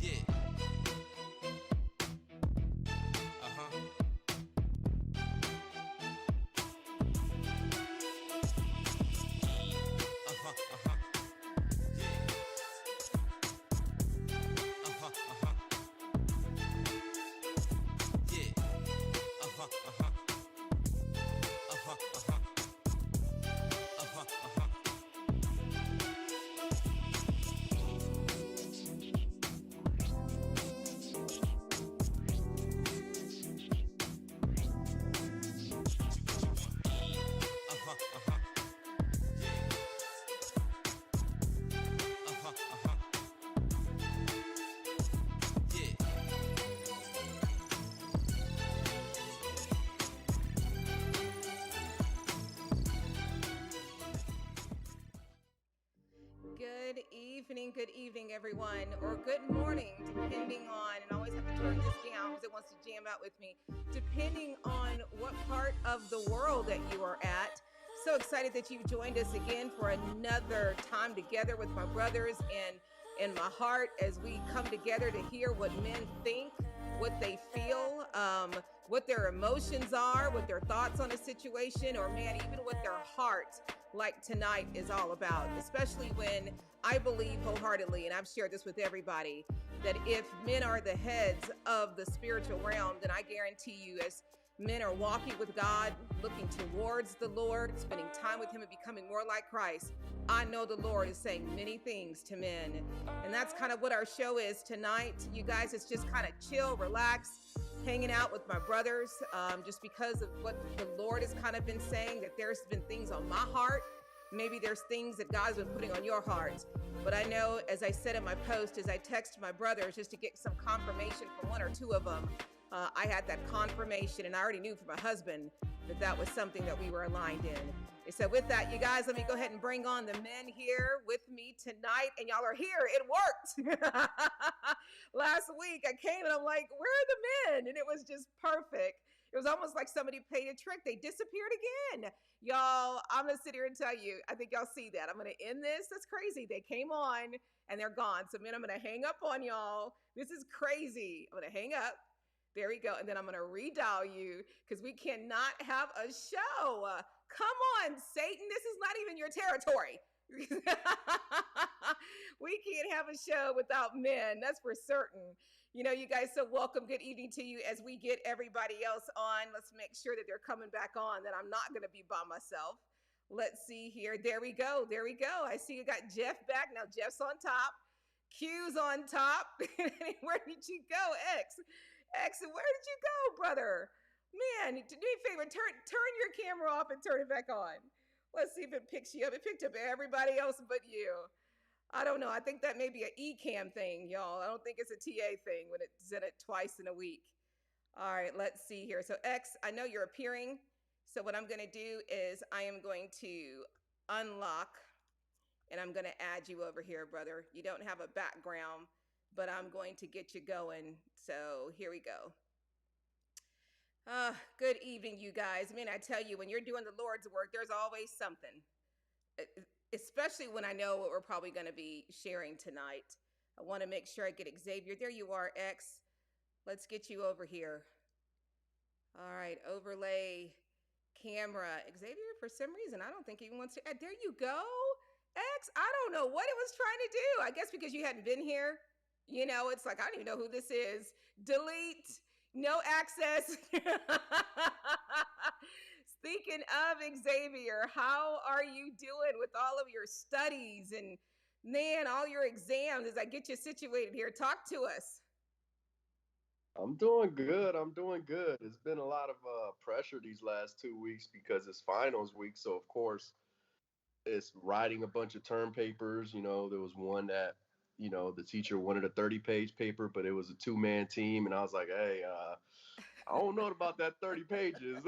Yeah. Uh-huh. Uh-huh. Uh-huh. Yeah. Uh-huh. Uh-huh. Yeah. Uh-huh. Uh-huh. Uh-huh. Uh-huh. Uh-huh. Uh-huh. Uh-huh. Uh-huh. Yeah. Uh-huh. Uh-huh. Yeah. Good evening, everyone, or good morning, depending on, and I always have to turn this down because it wants to jam out with me, depending on what part of the world that you are at. So excited that you've joined us again for another time together with my brothers and in my heart as we come together to hear what men think, what they feel, what their emotions are, what their thoughts on a situation, or man, even what their heart like tonight is all about, especially when I believe wholeheartedly, and I've shared this with everybody, that if men are the heads of the spiritual realm, then I guarantee you, as men are walking with God, looking towards the Lord, spending time with Him and becoming more like Christ, I know the Lord is saying many things to men. And that's kind of what our show is tonight. You guys, it's just kind of chill, relax, hanging out with my brothers, just because of what the Lord has kind of been saying, that there's been things on my heart. Maybe there's things that God's been putting on your heart. But I know, as I said in my post, as I text my brothers just to get some confirmation from one or two of them, I had that confirmation, and I already knew from my husband that that was something that we were aligned in. And so with that, you guys, let me go ahead and bring on the men here with me tonight. And y'all are here. It worked. Last week, I came and I'm like, where are the men? And it was just perfect. It was almost like somebody played a trick. They disappeared again. Y'all, I'm going to sit here and tell you, I think y'all see that. I'm going to end this. That's crazy. They came on and they're gone. So, men, I'm going to hang up on y'all. This is crazy. I'm going to hang up. There we go. And then I'm going to redial you because we cannot have a show. Come on, Satan. This is not even your territory. We can't have a show without men. That's for certain. You know, you guys, so welcome. Good evening to you as we get everybody else on. Let's make sure that they're coming back on, that I'm not going to be by myself. Let's see here. There we go. There we go. I see you got Jeff back. Now Jeff's on top. Q's on top. Where did you go, X? X, where did you go, brother? Man, do me a favor. Turn your camera off and turn it back on. Let's see if it picks you up. It picked up everybody else but you. I don't know. I think that may be an eCam thing, y'all. I don't think it's a TA thing when it's in it twice in a week. All right, let's see here. So X, I know you're appearing. So what I'm going to do is I am going to unlock and I'm going to add you over here, brother. You don't have a background, but I'm going to get you going. So here we go. Good evening, you guys. I mean, I tell you, when you're doing the Lord's work, there's always something, especially when I know what we're probably going to be sharing tonight. I want to make sure I get Xavier. There you are, X. Let's get you over here. All right, overlay camera. Xavier, for some reason, I don't think he wants to. There you go. X, I don't know what it was trying to do. I guess because you hadn't been here. You know, it's like, I don't even know who this is. Delete. No access. Speaking of Xavier, how are you doing with all of your studies and, man, all your exams as I get you situated here? Talk to us. I'm doing good. I'm doing good. It's been a lot of pressure these last 2 weeks because it's finals week. So, of course, it's writing a bunch of term papers. You know, there was one that, the teacher wanted a 30-page paper, but it was a two-man team, and I was like, hey, I don't know about that 30 pages.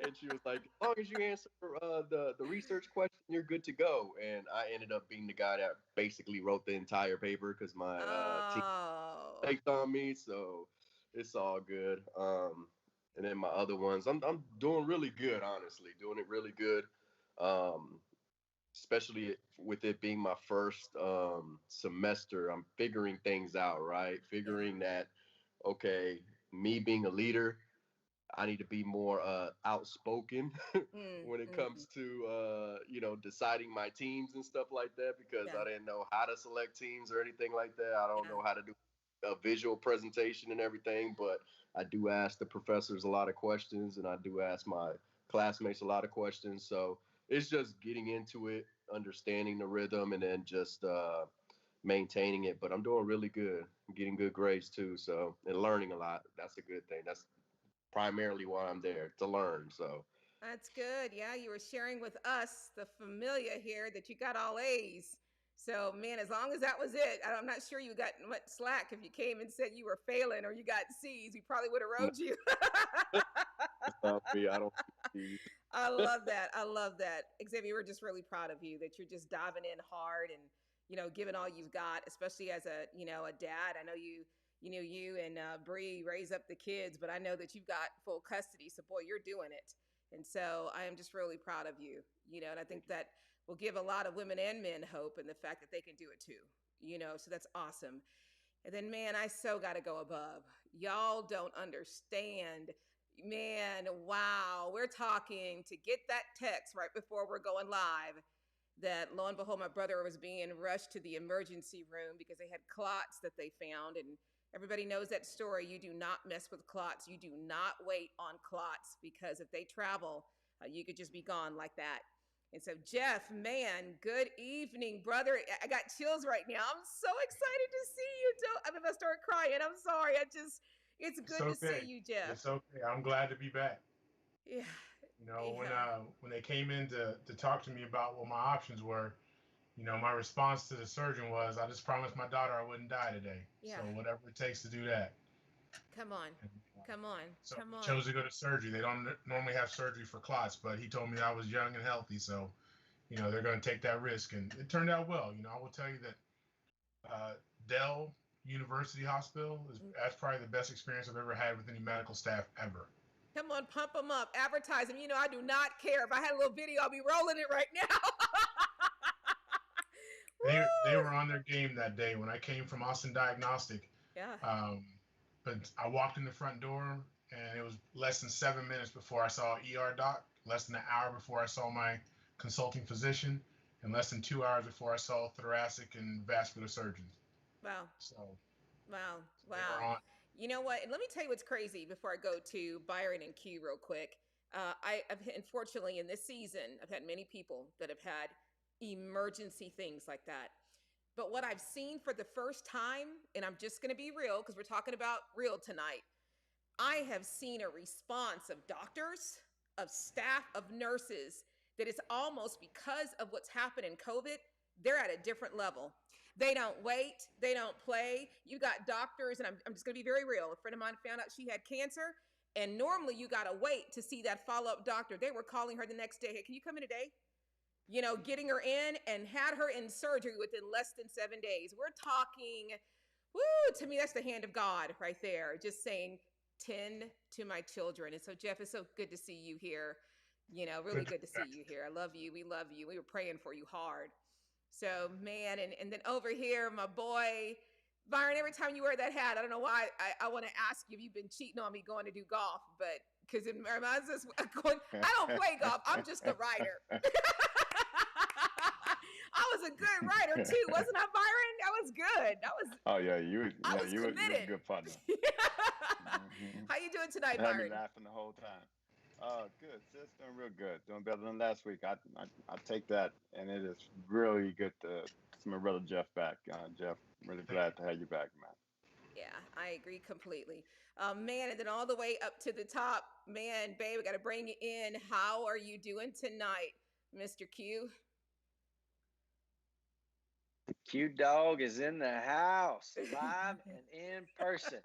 And she was like, as long as you answer the research question, you're good to go. And I ended up being the guy that basically wrote the entire paper because my team Oh. takes on me, so it's all good. And then my other ones, I'm doing really good, honestly, doing it really good. Um, Especially with it being my first semester, I'm figuring things out, right? Yeah. Figuring that, okay, me being a leader, I need to be more outspoken when it Mm. comes to deciding my teams and stuff like that because Yeah. I didn't know how to select teams or anything like that. I don't Yeah. know how to do a visual presentation and everything, but I do ask the professors a lot of questions and I do ask my classmates a lot of questions. So it's just getting into it, understanding the rhythm, and then just maintaining it. But I'm doing really good. I'm getting good grades too. So and learning a lot. That's a good thing. That's primarily why I'm there to learn. So That's good. Yeah, you were sharing with us, the familia here, that you got all A's. So, man, as long as that was it, I'm not sure you got much slack if you came and said you were failing or you got C's. We probably would have no, rode you. it's not me. I don't see. I love that. I love that. Xavier, we're just really proud of you that you're just diving in hard and, giving all you've got, especially as a dad. I know you and Bree raise up the kids, but I know that you've got full custody. So, boy, you're doing it. And so I am just really proud of you, and I think Thank you. that will give a lot of women and men hope in the fact that they can do it too, so that's awesome. And then, man, I so got to go above. Y'all don't understand. Man, wow. We're talking to get that text right before we're going live that lo and behold, my brother was being rushed to the emergency room because they had clots that they found. And everybody knows that story. You do not mess with clots. You do not wait on clots because if they travel, you could just be gone like that. And so, Jeff, man, good evening, brother. I got chills right now. I'm so excited to see you. I'm gonna start crying. I'm sorry. It's It's good to see okay. you, Jeff. It's okay. I'm glad to be back. Yeah, When yeah, when they came in to talk to me about what my options were, my response to the surgeon was, I just promised my daughter I wouldn't die today. yeah. So whatever it takes to do that. Come on, And, come on, so come we on. chose to go to surgery. They don't normally have surgery for clots, but he told me I was young and healthy, so they're going to take that risk, and it turned out well. I will tell you that Dell University Hospital is that's probably the best experience I've ever had with any medical staff ever. Come on, pump them up, advertise them. I do not care. If I had a little video, I'll be rolling it right now. They Woo! were on their game that day when I came from Austin Diagnostic. Yeah. Um, but I walked in the front door and it was less than 7 minutes before I saw an ER doc, less than an hour before I saw my consulting physician, and less than 2 hours before I saw thoracic and vascular surgeons. Wow. So, Wow. so they were Wow. on. You know what? And let me tell you what's crazy before I go to Byron and Q real quick. I've unfortunately in this season, I've had many people that have had emergency things like that. But what I've seen for the first time, and I'm just going to be real because we're talking about real tonight, I have seen a response of doctors, of staff, of nurses that is almost because of what's happened in COVID, they're at a different level. They don't wait, they don't play. You got doctors, and I'm just gonna be very real. A friend of mine found out she had cancer, and normally you gotta wait to see that follow up doctor. They were calling her the next day, hey, can you come in today? Getting her in and had her in surgery within less than 7 days. We're talking, woo, to me, that's the hand of God right there. Just saying, tend to my children. And so, Jeff, it's so good to see you here. Really Good to good to be see back. you here. I love you. We love you. We were praying for you hard. So, man, and then over here, my boy, Byron, every time you wear that hat, I don't know why, I want to ask you if you've been cheating on me going to do golf, but because it reminds us, I don't play golf. I'm just a rider. I was a good writer too, wasn't I, Byron? That was good. Oh yeah, you I yeah was you was a committed. good partner. How you doing tonight, Had me Byron? laughing the whole time. Good, sis, doing real good, doing better than last week. I take that, and it is really good to see my brother Jeff back. Jeff, really Thank glad to have you back, man. Yeah, I agree completely. Man, and then all the way up to the top, man, babe, we got to bring you in. How are you doing tonight, Mr. Q? The cute dog is in the house, live and in person.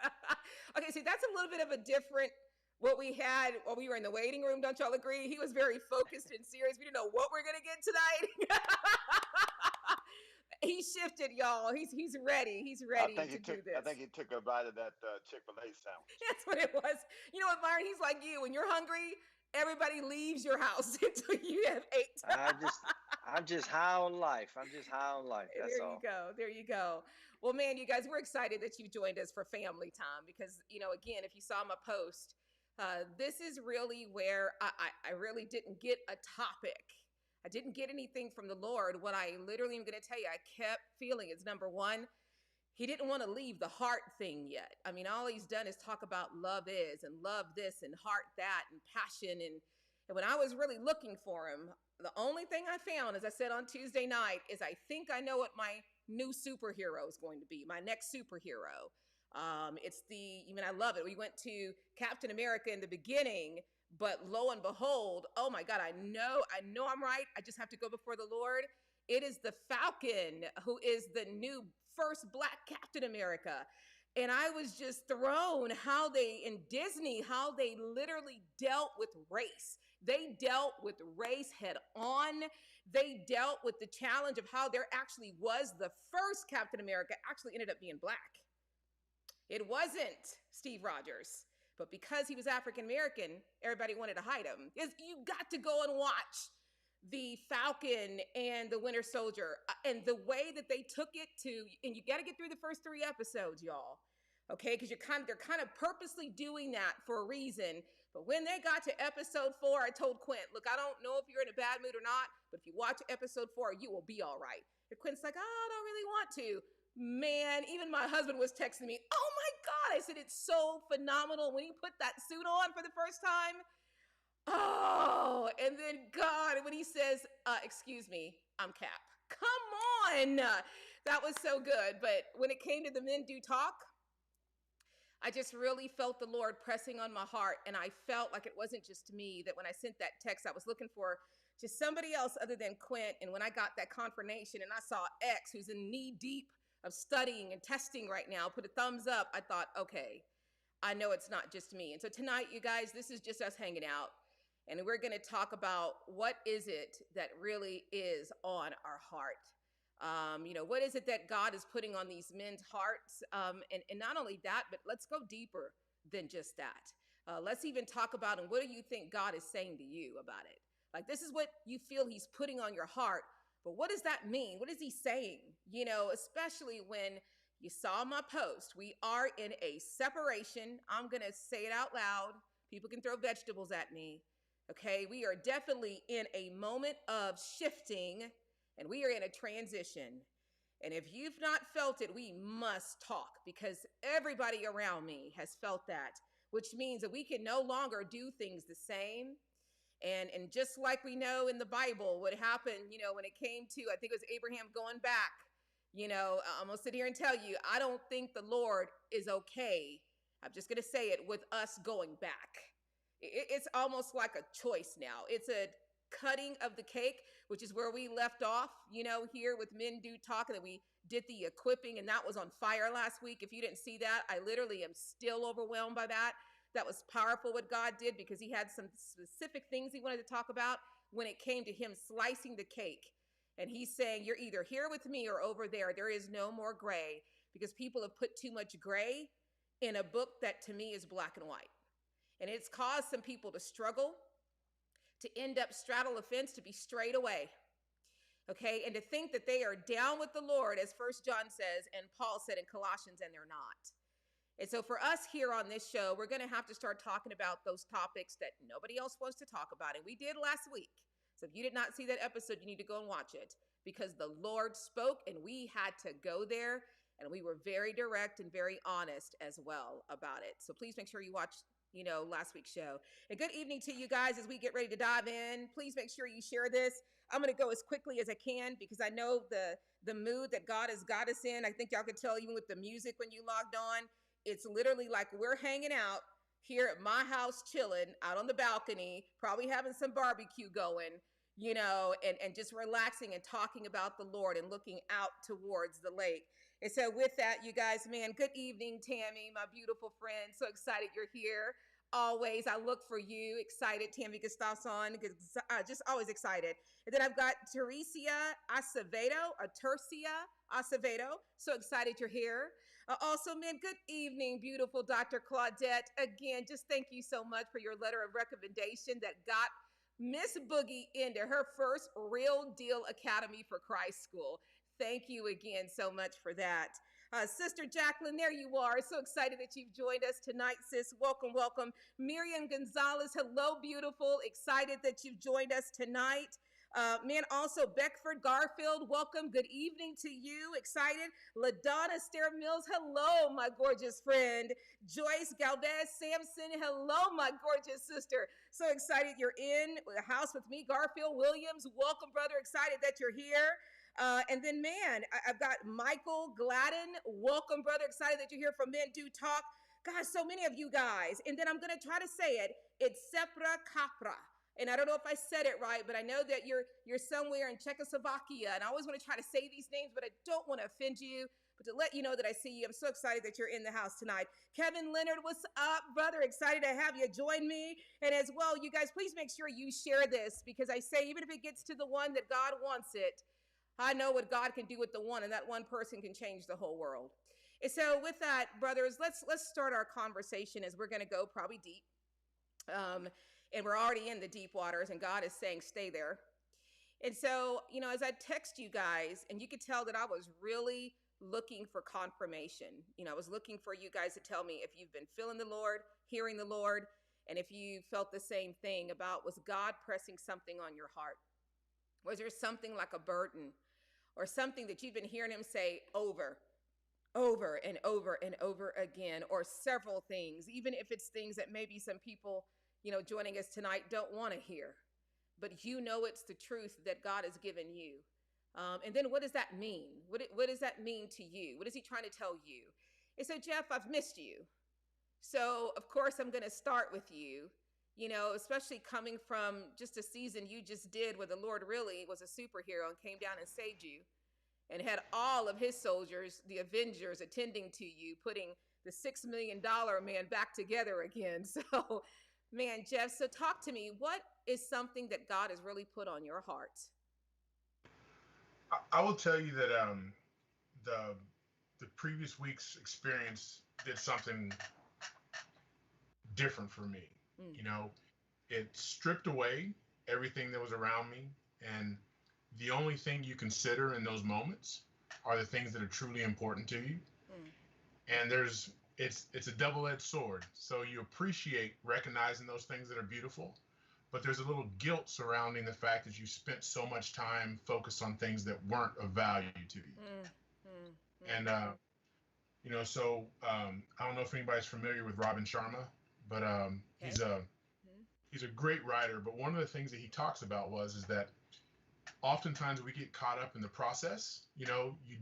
Okay, see, that's a little bit of a different what we had while we were in the waiting room. Don't y'all agree? He was very focused and serious. We didn't know what we're gonna get tonight. He shifted, y'all. He's ready. He's ready to do this. I think he took a bite of that Chick-fil-A sandwich. That's what it was. You know what, Myron? He's like you. When you're hungry, everybody leaves your house until you have ate. I'm just high on life. That's all. There you go. Well, man, you guys, we're excited that you joined us for family time because, again, if you saw my post, this is really where I really didn't get a topic. I didn't get anything from the Lord. What I literally am going to tell you, I kept feeling is number one, he didn't want to leave the heart thing yet. I mean, all he's done is talk about love is and love this and heart that and passion. And when I was really looking for him, the only thing I found, as I said on Tuesday night, is I think I know what my new superhero is going to be, my next superhero. I love it. We went to Captain America in the beginning, but lo and behold, oh my God, I know I'm right. I just have to go before the Lord. It is the Falcon who is the new first Black Captain America. And I was just thrown how in Disney, how they literally dealt with race. They dealt with race head on. They dealt with the challenge of how there actually was the first Captain America actually ended up being Black. It wasn't Steve Rogers. But because he was African American, everybody wanted to hide him. You got to go and watch the Falcon and the Winter Soldier and the way that they took it to, and you got to get through the first 3 episodes, y'all. Okay, because they're kind of purposely doing that for a reason. But when they got to episode 4, I told Quint, look, I don't know if you're in a bad mood or not, but if you watch episode 4, you will be all right. And Quint's like, I don't really want to. Man, even my husband was texting me, oh my God. I said, it's so phenomenal when he put that suit on for the first time. Oh, and then God, when he says, excuse me, I'm Cap. Come on. That was so good. But when it came to the Men Do Talk, I just really felt the Lord pressing on my heart. And I felt like it wasn't just me, that when I sent that text, I was looking for just somebody else other than Quint. And when I got that confirmation and I saw X, who's in knee deep of studying and testing right now, put a thumbs up, I thought, okay, I know it's not just me. And so tonight, you guys, this is just us hanging out. And we're going to talk about what is it that really is on our heart. What is it that God is putting on these men's hearts? And not only that, but let's go deeper than just that. Let's even talk about, and what do you think God is saying to you about it? Like, this is what you feel he's putting on your heart. But what does that mean? What is he saying? Especially when you saw my post, we are in a separation. I'm going to say it out loud. People can throw vegetables at me. Okay, we are definitely in a moment of shifting and we are in a transition. And if you've not felt it, we must talk because everybody around me has felt that, which means that we can no longer do things the same. And just like we know in the Bible, what happened, when it came to, I think it was Abraham going back, I'm going to sit here and tell you, I don't think the Lord is okay. I'm just going to say it with us going back. It's almost like a choice now. It's a cutting of the cake, which is where we left off, here with Men Do Talk, and then we did the equipping, and that was on fire last week. If you didn't see that, I literally am still overwhelmed by that. That was powerful what God did because he had some specific things he wanted to talk about when it came to him slicing the cake. And he's saying, you're either here with me or over there. There is no more gray because people have put too much gray in a book that to me is black and white. And it's caused some people to struggle, to end up straddle a fence, to be straight away. Okay, and to think that they are down with the Lord, as 1 John says, and Paul said in Colossians, and they're not. And so for us here on this show, we're going to have to start talking about those topics that nobody else wants to talk about. And we did last week. So if you did not see that episode, you need to go and watch it because the Lord spoke and we had to go there. And we were very direct and very honest as well about it. So please make sure you watch, last week's show. And good evening to you guys as we get ready to dive in. Please make sure you share this. I'm going to go as quickly as I can because I know the mood that God has got us in. I think y'all could tell even with the music when you logged on. It's literally like we're hanging out here at my house, chilling out on the balcony, probably having some barbecue going. and just relaxing and talking about the Lord and looking out towards the lake. And so with that, you guys, man, good evening, Tammy, my beautiful friend. So excited you're here. Always, I look for you. Excited, Tammy Gustafson, just always excited. And then I've got Tercia Acevedo. So excited you're here. Also, man, good evening, beautiful Dr. Claudette. Again, just thank you so much for your letter of recommendation that got Miss Boogie into her first Real Deal Academy for Christ School. Thank you again so much for that. Sister Jacqueline, there you are. So excited that you've joined us tonight, sis. Welcome, welcome. Miriam Gonzalez, hello, beautiful. Excited that you've joined us tonight. Man, also Beckford Garfield, welcome. Good evening to you. Excited. LaDonna Stair Mills, hello, my gorgeous friend. Joyce Galvez Sampson, hello, my gorgeous sister. So excited you're in the house with me. Garfield Williams, welcome, brother. Excited that you're here. And then, man, I've got Michael Gladden. Welcome, brother. Excited that you're here from Men Do Talk. Gosh, so many of you guys. And then I'm going to try to say it. It's Sepra Capra. And I don't know if I said it right, but I know that you're somewhere in Czechoslovakia. And I always want to try to say these names, but I don't want to offend you. But to let you know that I see you, I'm so excited that you're in the house tonight. Kevin Leonard, what's up, brother? Excited to have you join me. And as well, you guys, please make sure you share this, because I say, even if it gets to the one that God wants it, I know what God can do with the one, and that one person can change the whole world. And so with that, brothers, let's start our conversation, as we're going to go probably deep. And we're already in the deep waters, and God is saying, stay there. And so, as I text you guys, and you could tell that I was really looking for confirmation. I was looking for you guys to tell me if you've been feeling the Lord, hearing the Lord, and if you felt the same thing about, was God pressing something on your heart? Was there something like a burden, or something that you've been hearing him say over and over and over again, or several things, even if it's things that maybe some people, joining us tonight don't want to hear, but it's the truth that God has given you. And then what does that mean? What does that mean to you? What is he trying to tell you? And so, Jeff, I've missed you. So, of course, I'm going to start with you, especially coming from just a season you just did where the Lord really was a superhero and came down and saved you and had all of his soldiers, the Avengers, attending to you, putting the $6 million man back together again. So, man, Jeff, so talk to me. What is something that God has really put on your heart? I will tell you that the previous week's experience did something different for me. It stripped away everything that was around me, and the only thing you consider in those moments are the things that are truly important to you. And it's a double-edged sword. So you appreciate recognizing those things that are beautiful, but there's a little guilt surrounding the fact that you spent so much time focused on things that weren't of value to you. And so I don't know if anybody's familiar with Robin Sharma, but he's a great writer. But one of the things that he talks about is that oftentimes we get caught up in the process. You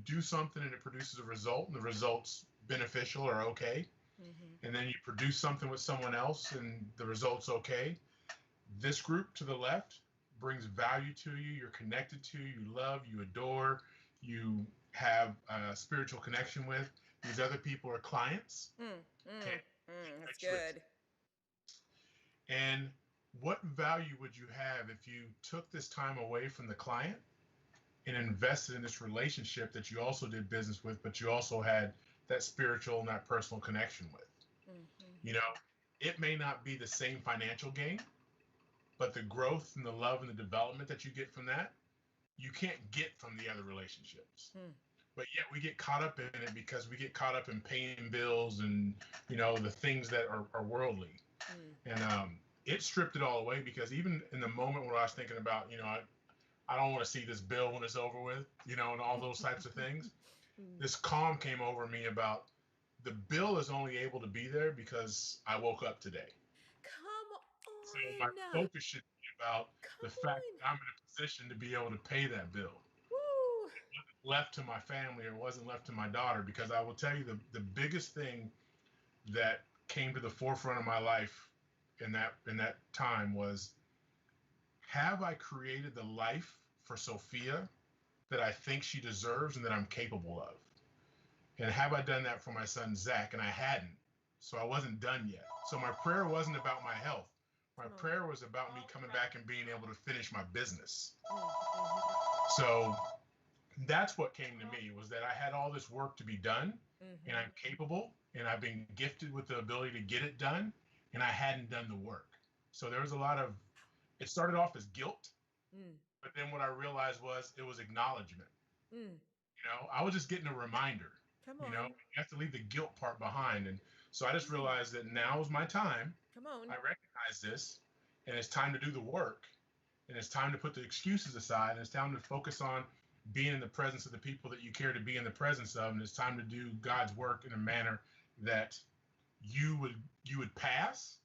do something and it produces a result, and the result's beneficial or okay. And then you produce something with someone else and the result's okay. This group to the left brings value to you. You're connected to, you love, you adore, you have a spiritual connection with. These other people are clients. That's good. And what value would you have if you took this time away from the client and invested in this relationship that you also did business with, but you also had that spiritual and that personal connection with? It may not be the same financial gain, but the growth and the love and the development that you get from that, you can't get from the other relationships. But yet we get caught up in it because we get caught up in paying bills and, the things that are worldly. And it stripped it all away, because even in the moment where I was thinking about, I don't want to see this bill when it's over with, and all those types of things, this calm came over me about the bill is only able to be there because I woke up today. Come on. So my focus should be about the fact that I'm in a position to be able to pay that bill. Woo. It wasn't left to my family, or wasn't left to my daughter, because I will tell you the biggest thing that came to the forefront of my life in that time was have I created the life for Sophia that I think she deserves and that I'm capable of? And have I done that for my son Zach? And I hadn't. So I wasn't done yet. So my prayer wasn't about my health. My prayer was about me coming back and being able to finish my business. So that's what came to me, was that I had all this work to be done, and I'm capable, and I've been gifted with the ability to get it done, and I hadn't done the work. So there was a lot of, it started off as guilt, but then what I realized was it was acknowledgement. You know, I was just getting a reminder. Come on. You know, you have to leave the guilt part behind. And so I just realized that now is my time. Come on. I recognize this, and it's time to do the work, and it's time to put the excuses aside, and it's time to focus on being in the presence of the people that you care to be in the presence of, and it's time to do God's work in a manner that you would pass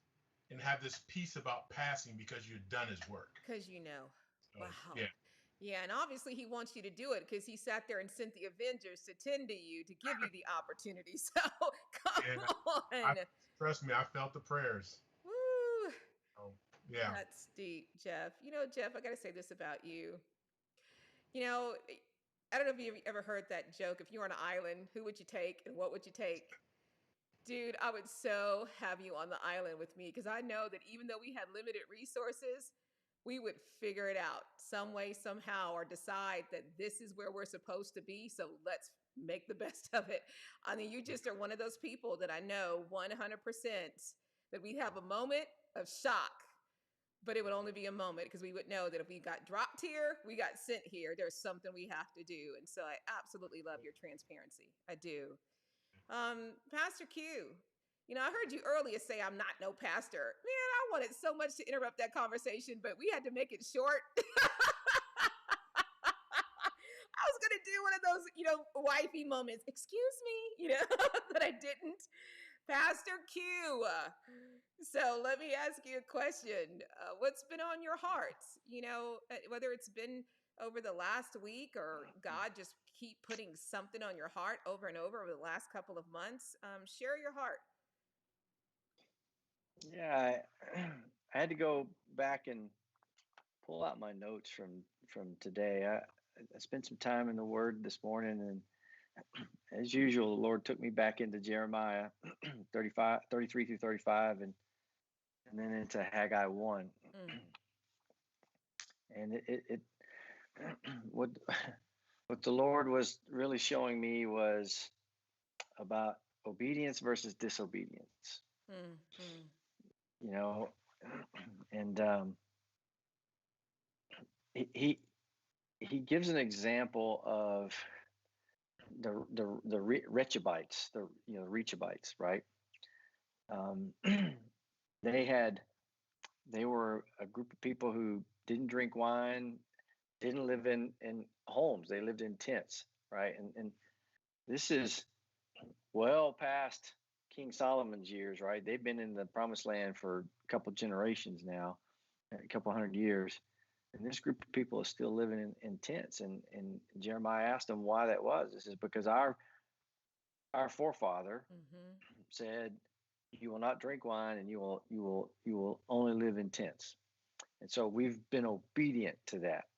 and have this peace about passing because you've done his work. Because you know. So, Wow. yeah. Yeah, and obviously he wants you to do it because he sat there and sent the Avengers to tend to you, to give you the opportunity. So come on. Trust me, I felt the prayers. Woo. So, yeah. That's deep, Jeff. You know, Jeff, I got to say this about you. You know, I don't know if you've ever heard that joke. If you were on an island, who would you take and what would you take? Dude, I would so have you on the island with me because I know that even though we had limited resources, we would figure it out some way, somehow, or decide that this is where we're supposed to be. So let's make the best of it. I mean, you just are one of those people that I know 100% that we have a moment of shock, but it would only be a moment because we would know that if we got dropped here, we got sent here. There's something we have to do. And so I absolutely love your transparency. I do. Pastor Q, you know, I heard you earlier say I'm not no pastor. Man, I wanted so much to interrupt that conversation, but we had to make it short. I was going to do one of those, you know, wifey moments. Excuse me, you know, but I didn't. Pastor Q. So let me ask you a question. What's been on your heart? You know, whether it's been over the last week or God just keep putting something on your heart over and over the last couple of months. Share your heart. Yeah, I had to go back and pull out my notes from today. I spent some time in the Word this morning, and as usual, the Lord took me back into Jeremiah 33 through 35, and then into Haggai 1. And it what the Lord was really showing me was about obedience versus disobedience. You know, and he gives an example of the Rechabites, the Rechabites, right? They were a group of people who didn't drink wine, didn't live in homes. They lived in tents, right? And this is well past King Solomon's years, right? They've been in the promised land for a couple generations now, a couple hundred years. And this group of people is still living in tents. And Jeremiah asked them why that was. This is because our forefather said, "You will not drink wine, and you will only live in tents." And so we've been obedient to that.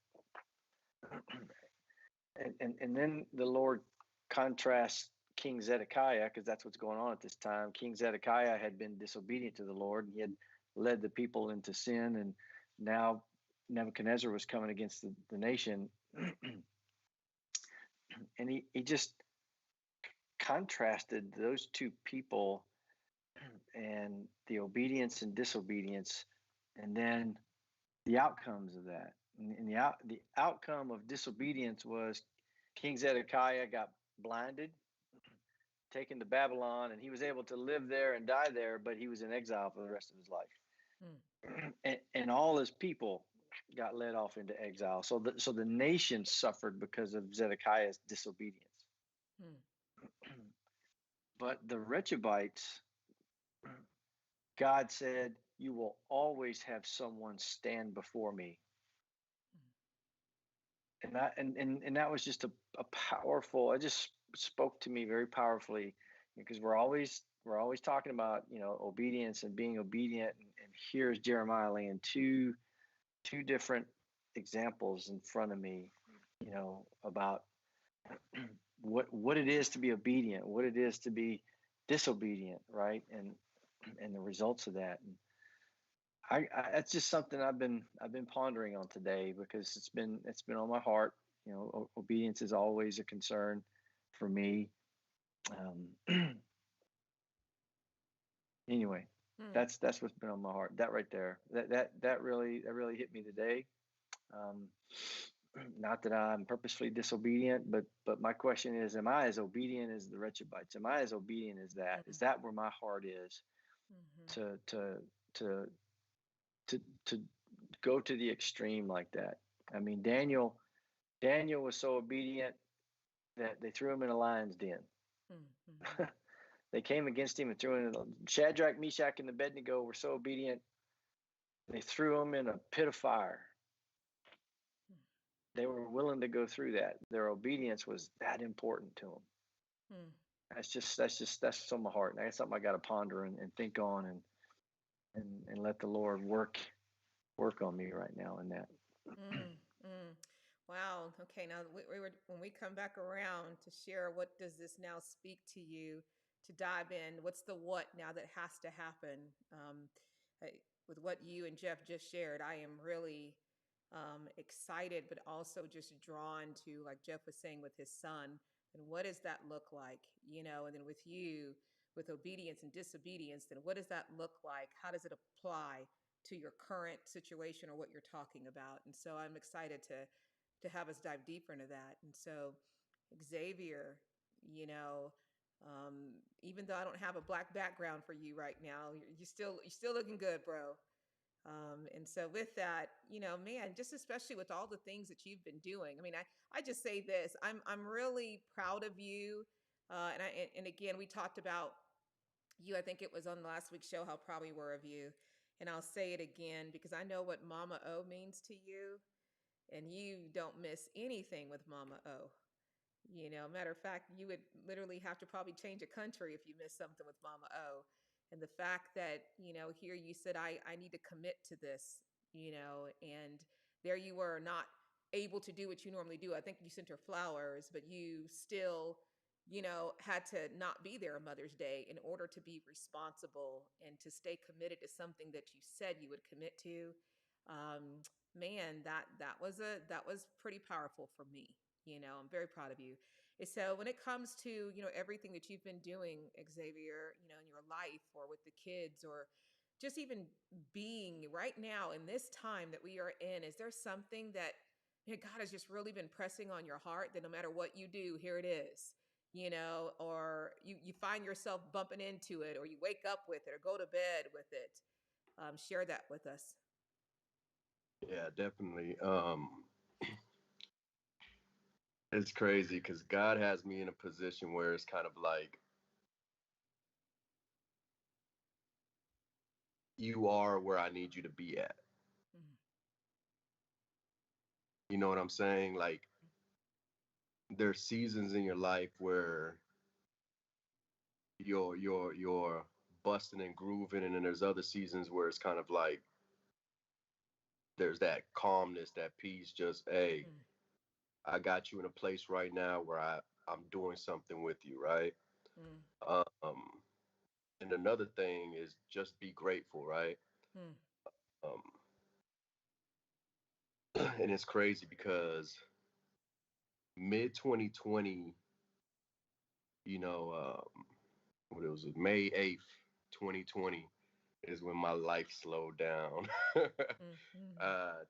And then the Lord contrasts King Zedekiah, because that's what's going on at this time. King Zedekiah had been disobedient to the Lord. He had led the people into sin, and now Nebuchadnezzar was coming against the nation. And he just contrasted those two people and the obedience and disobedience, and then the outcomes of that. And the outcome of disobedience was King Zedekiah got blinded, taken to Babylon, and he was able to live there and die there, but he was in exile for the rest of his life. And all his people got led off into exile. So the nation suffered because of Zedekiah's disobedience. But the Rechabites, God said, "You will always have someone stand before me." And that was just a powerful, it just spoke to me very powerfully, because we're always talking about, obedience and being obedient. And here's Jeremiah laying two two different examples in front of me, about what it is to be obedient, what it is to be disobedient, right? And the results of that. And that's just something I've been pondering on today, because it's been on my heart. Obedience is always a concern for me. Anyway, Mm, that's what's been on my heart. That right there, that really hit me today. Um, Not that I'm purposefully disobedient, but my question is, am I as obedient as the Rechabites? Am I as obedient as that? Is mm, that where my heart is, mhm, to to to to go to the extreme like that? I mean, Daniel was so obedient that they threw him in a lion's den. mm, mhm, They came against him and threw him in. Shadrach, Meshach, and Abednego were so obedient, they threw him in a pit of fire. They were willing to go through that. Their obedience was that important to them. mm, That's on my heart. And that's something I got to ponder and think on, and let the Lord work on me right now in that. mm, mm. Wow. Okay. Now we were when we come back around to share, what does this now speak to you? To dive in, what's the what now that has to happen? I, with what you and Jeff just shared, I am really excited, but also just drawn to, like Jeff was saying with his son. And what does that look like? And then with you, with obedience and disobedience, then what does that look like? How does it apply to your current situation or what you're talking about? And so I'm excited to have us dive deeper into that. And so, Xavier, you know, even though I don't have a black background for you right now, you're still looking good, bro. And so with that, man, just especially with all the things that you've been doing. I mean, I just say this, I'm really proud of you. And again, we talked about you, I think it was on last week's show, how proud we were of you. And I'll say it again because I know what Mama O means to you, and you don't miss anything with Mama O. Matter of fact, you would literally have to probably change a country if you miss something with Mama O. And the fact that, here you said, I need to commit to this, and there you were, not able to do what you normally do. I think you sent her flowers, but you still, had to not be there on Mother's Day in order to be responsible and to stay committed to something that you said you would commit to. Um, Man, that was pretty powerful for me. I'm very proud of you. And so when it comes to, everything that you've been doing, Xavier, in your life or with the kids, or just even being right now in this time that we are in, is there something that, God has just really been pressing on your heart, that no matter what you do, here it is, or you find yourself bumping into it, or you wake up with it, or go to bed with it? Share that with us. Yeah, definitely. It's crazy because God has me in a position where it's kind of like you are where I need you to be at. Mm, You know what I'm saying? Like there's seasons in your life where you're busting and grooving, and then there's other seasons where it's kind of like there's that calmness, that peace. Just hey, mm, I got you in a place right now where I'm doing something with you, right? mm, Um, and another thing is just be grateful, right? mm, Um, and it's crazy because mid 2020, you know, what it was May 8th, 2020 is when my life slowed down mm, mm,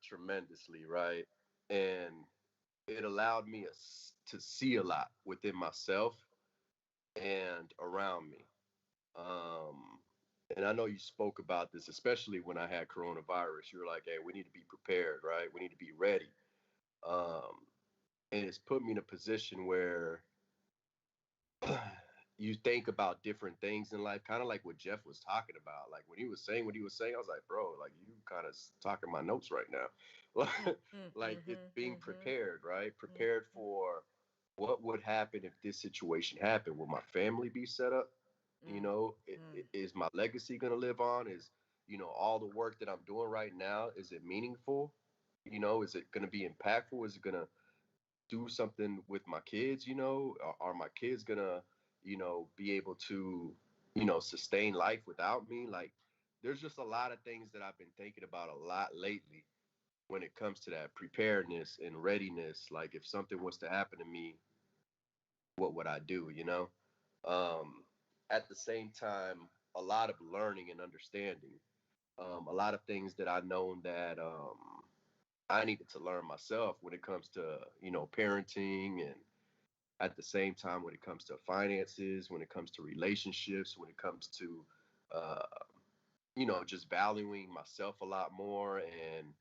tremendously, right? And it allowed me to see a lot within myself and around me. Um, and I know you spoke about this, especially when I had coronavirus. You were like, hey, we need to be prepared, right? We need to be ready. Um, and it's put me in a position where you think about different things in life, kind of like what Jeff was talking about. Like when he was saying what he was saying, I was like, bro, like you kind of talking my notes right now. mm, mm, Like it's mhm, being mhm, prepared, right? mm, Prepared for what would happen if this situation happened. Will my family be set up? mm, Is my legacy going to live on? all the work that I'm doing right now, is it meaningful? Is it going to be impactful? Is it going to do something with my kids? Are my kids going to, be able to, sustain life without me? Like, there's just a lot of things that I've been thinking about a lot lately when it comes to that preparedness and readiness. Like, if something was to happen to me, what would I do? Um, at the same time, a lot of learning and understanding. A lot of things that I know that I needed to learn myself when it comes to, parenting, and at the same time when it comes to finances, when it comes to relationships, when it comes to, uh, just valuing myself a lot more, and,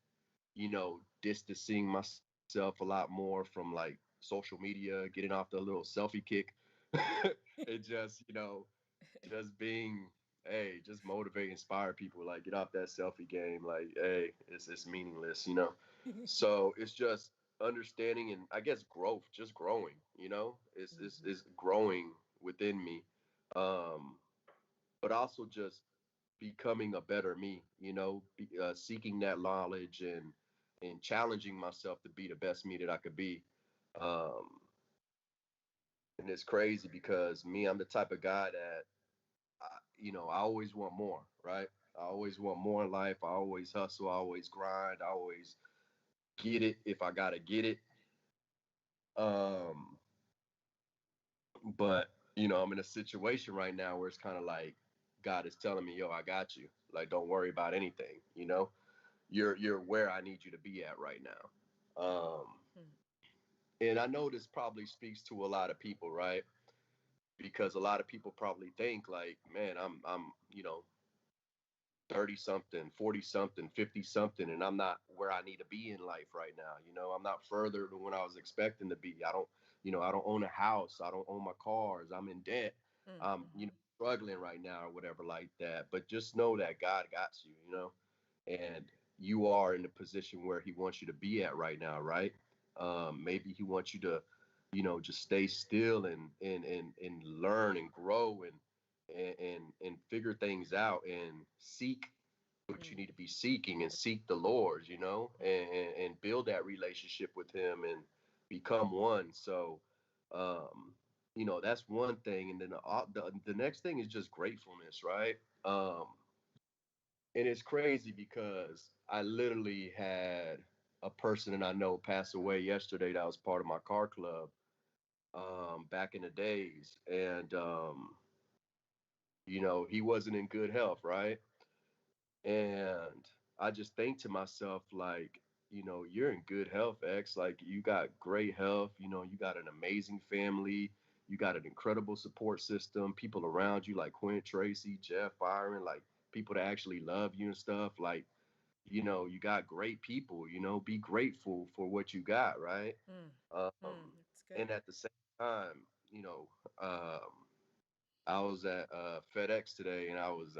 distancing myself a lot more from like social media, getting off the little selfie kick, and just being, hey, just motivate, inspire people. Like, get off that selfie game. Like, hey, it's meaningless. So it's just understanding, and I guess growth, just growing. It's growing within me, um, but also just becoming a better me. Seeking that knowledge, and challenging myself to be the best me that I could be. Um, and it's crazy because me, I'm the type of guy that I always want more, right? I always want more in life. I always hustle. I always grind. I always get it if I gotta get it. Um, but I'm in a situation right now where it's kind of like God is telling me, "Yo, I got you. Like, don't worry about anything. You're where I need you to be at right now." And I know this probably speaks to a lot of people, right? Because a lot of people probably think like, man, I'm 30 something, 40 something, 50 something, and I'm not where I need to be in life right now. I'm not further than when I was expecting to be. I don't own a house. I don't own my cars. I'm in debt. I'm, struggling right now or whatever like that. But just know that God got you, and you are in the position where he wants you to be at right now, right? Maybe he wants you to, just stay still, and learn and grow, and figure things out, and seek what you need to be seeking, and seek the Lord, and build that relationship with him, and become one. So, that's one thing. And then the next thing is just gratefulness, right? Um, and it's crazy because I literally had a person that I know pass away yesterday that was part of my car club, back in the days. And, he wasn't in good health, right? And I just think to myself, like, you're in good health, X. Like, you got great health. You got an amazing family. You got an incredible support system. People around you like Quint, Tracy, Jeff, Byron, like people that actually love you and stuff. Like, you got great people. Be grateful for what you got, right? Um, That's good. and at the same time, um, I was at FedEx today, and I was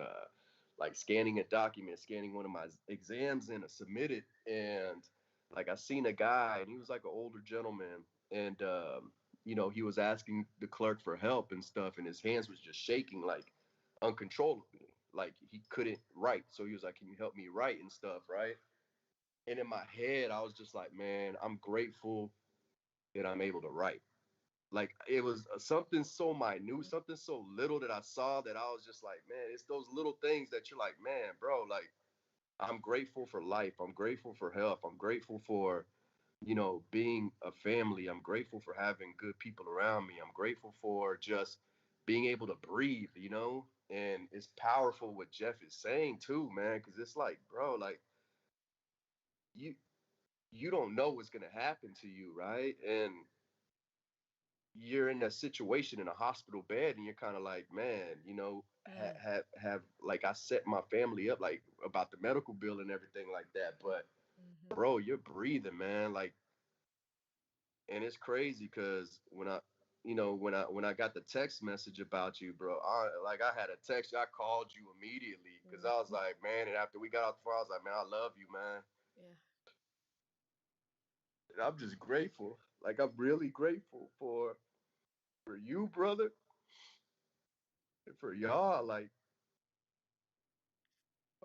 like scanning a document, scanning one of my exams in to submit it. And like I seen a guy, and he was like an older gentleman, and he was asking the clerk for help and stuff, and his hands was just shaking like uncontrollably, like he couldn't write. So he was like, "Can you help me write and stuff?" Right? And in my head, I was just like, "Man, I'm grateful that I'm able to write." Like, it was something so minute, something so little that I saw, that I was just like, man, it's those little things that you're like, man, bro, like, I'm grateful for life. I'm grateful for health. I'm grateful for, being a family. I'm grateful for having good people around me. I'm grateful for just being able to breathe. And it's powerful what Jeff is saying too, man, because it's like, bro, like, you you don't know what's gonna happen to you, right? And you're in a situation in a hospital bed, and you're kind of like, man, have like, I set my family up like about the medical bill and everything like that, but bro, you're breathing, man. Like, and it's crazy because when I got the text message about you, bro, I had a text, I called you immediately because I was like, man, and after we got off the phone, I was like, man, I love you, man. Yeah. And I'm just grateful. Like, I'm really grateful for you, brother, and for y'all. Like,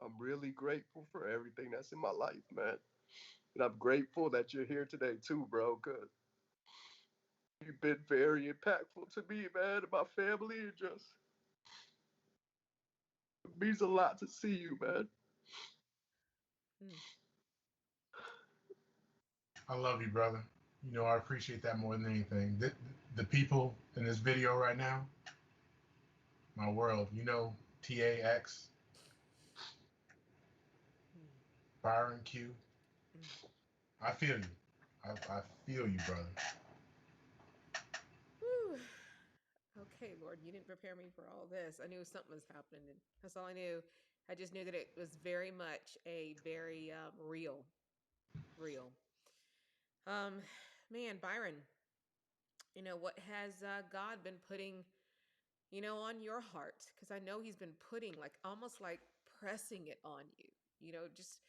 I'm really grateful for everything that's in my life, man. And I'm grateful that you're here today too, bro, because you've been very impactful to me, man, and my family. It just means a lot to see you, man. Mm. I love you, brother. You know, I appreciate that more than anything. The people in this video right now, my world, you know, TAX, Mm. Byron Q. Mm. I feel you. I feel you, brother. Whew. Okay, Lord, you didn't prepare me for all this. I knew something was happening, and that's all I knew. I just knew that it was very much a very real, real. Um, Man, Byron, what has God been putting, on your heart? Because I know He's been putting, like, almost like pressing it on you. Just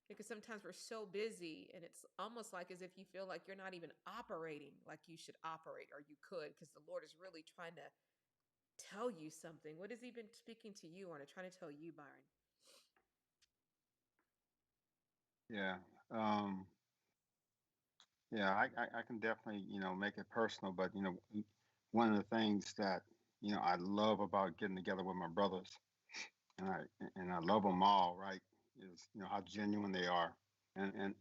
because sometimes we're so busy, and it's almost like as if you feel like you're not even operating like you should operate or you could, because the Lord is really trying to tell you something. What has He been speaking to you on or trying to tell you, Byron? Yeah. Um, yeah, I can definitely, make it personal, but, one of the things that, I love about getting together with my brothers, and I love them all, right, is, how genuine they are, and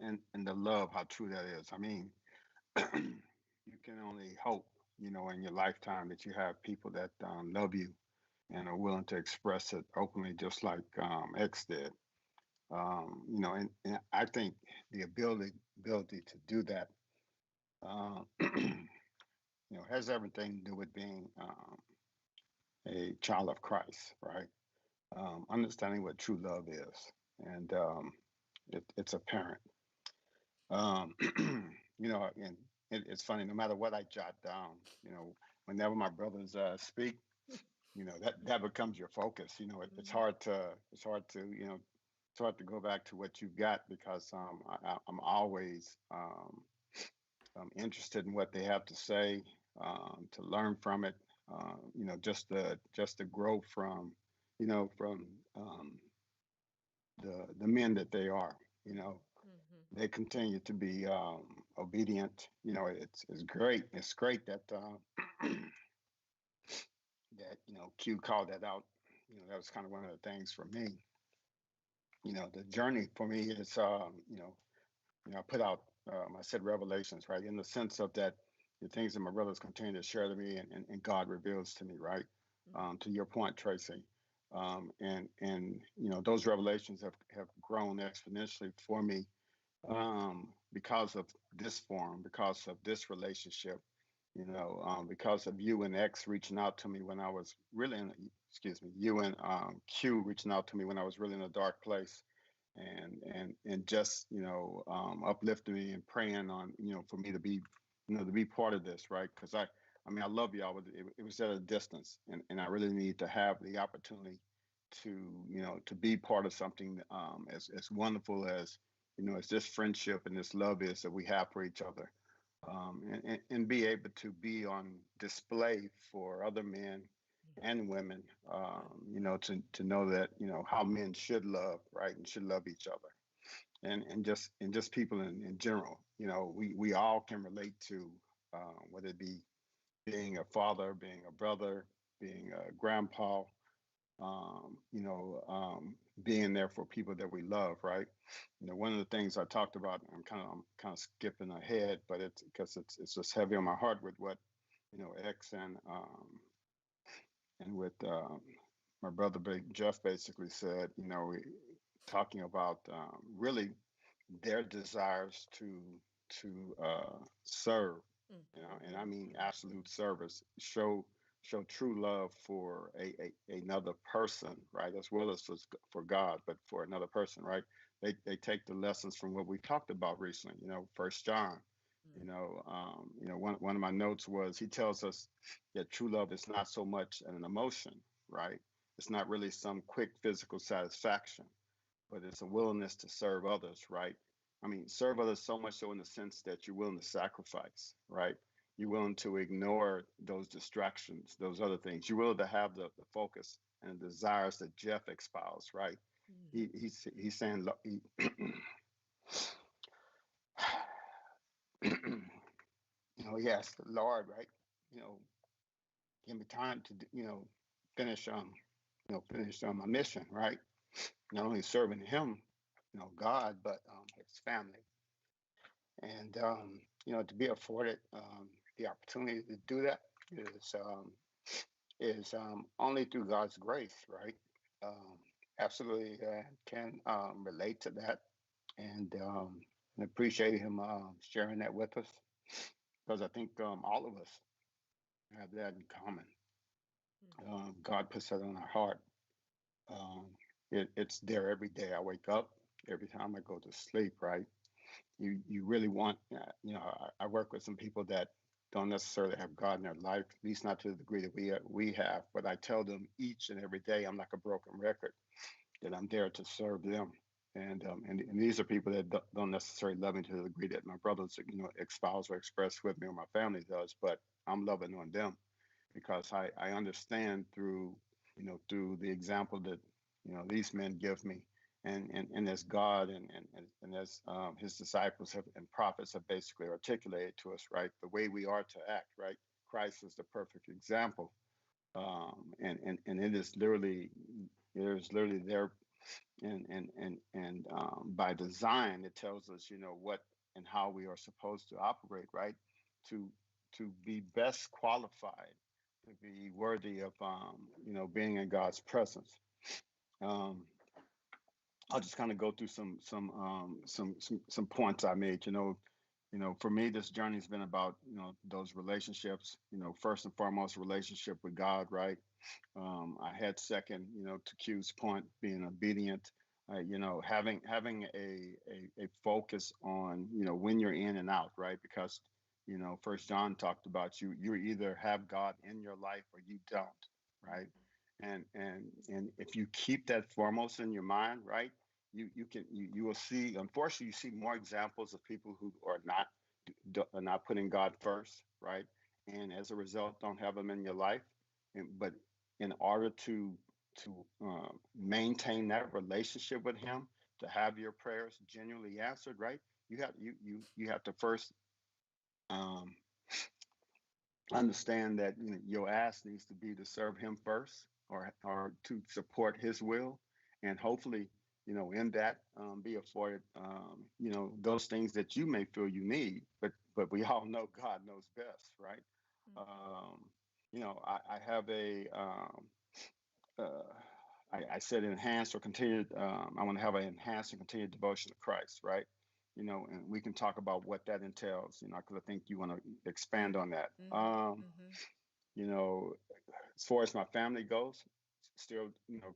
the love, how true that is. I mean, you can only hope, in your lifetime that you have people that love you and are willing to express it openly, just like X did. And I think the ability to do that, has everything to do with being a child of Christ, right? Understanding what true love is, and it's apparent. Um, and it's funny. No matter what I jot down, whenever my brothers speak, that becomes your focus. It's Mm-hmm. hard to go back to what you've got because I'm always interested in what they have to say, to learn from it, just to grow from the men that they are. You know, Mm-hmm. they continue to be obedient. It's great. It's great that that Q called that out. That was kind of one of the things for me. The journey for me is I put out I said revelations, right, in the sense of that the things that my brothers continue to share to me and God reveals to me, right, to your point, Tracy. And those revelations have grown exponentially for me, because of this forum, because of this relationship, because of you and X reaching out to me when I was really excuse me, you and Q reaching out to me when I was really in a dark place, and just uplifting me and praying on for me to be to be part of this, right? Because I mean I love y'all, but it was at a distance, and I really need to have the opportunity to to be part of something as wonderful as as this friendship and this love is that we have for each other, and be able to be on display for other men and women, to know that how men should love, right, and should love each other, and just people in general. We all can relate to, whether it be being a father, being a brother, being a grandpa, being there for people that we love, right? One of the things I talked about, I'm kind of skipping ahead, but it's because it's just heavy on my heart with what X and with my brother Big Jeff basically said. Talking about really their desires to serve, and I mean absolute service, show true love for another person, right, as well as for God, but for another person, right? They take the lessons from what we talked about recently. First John. One of my notes was he tells us that true love is not so much an emotion, right? It's not really some quick physical satisfaction, but it's a willingness to serve others, right? I mean, serve others so much so in the sense that you're willing to sacrifice, right? You're willing to ignore those distractions, those other things. You're willing to have the focus and the desires that Jeff espoused, right? he's saying, look, he asked the Lord, right? You know, give me time to, finish, my mission, right? Not only serving him, God, but his family. And, to be afforded the opportunity to do that is only through God's grace, right? Um, Absolutely can relate to that and appreciate him sharing that with us because I think all of us have that in common. God puts that on our heart. Um, it's there every day I wake up, every time I go to sleep, right? You really want, I work with some people that don't necessarily have God in their life, at least not to the degree that we have. But I tell them each and every day, I'm like a broken record, that I'm there to serve them. And these are people that don't necessarily love me to the degree that my brothers, espouse or express with me or my family does, but I'm loving on them because I understand through the example that, these men give me and as God and as his disciples have, and prophets have basically articulated to us, right, the way we are to act, right? Christ is the perfect example. And it is literally, there's literally there and by design it tells us what and how we are supposed to operate, right, to be best qualified to be worthy of being in God's presence. um, I'll just kind of go through some points I made. For me, this journey's been about those relationships. First and foremost, relationship with God, right? I had second, to Q's point, being obedient. Having a focus on when you're in and out, right? Because First John talked about you either have God in your life or you don't, right? And if you keep that foremost in your mind, right, you will see. Unfortunately, you see more examples of people who are not putting God first, right, and as a result, don't have Him in your life. But in order to maintain that relationship with Him, to have your prayers genuinely answered, right, you have to first um, understand that your ask needs to be to serve him first or to support his will, and hopefully in that be afforded those things that you may feel you need, but we all know God knows best, right? um, I have uh, I said enhanced or continued. I want to have an enhanced and continued devotion to Christ, right? And we can talk about what that entails, because I think you want to expand on that. You know, as far as my family goes, still,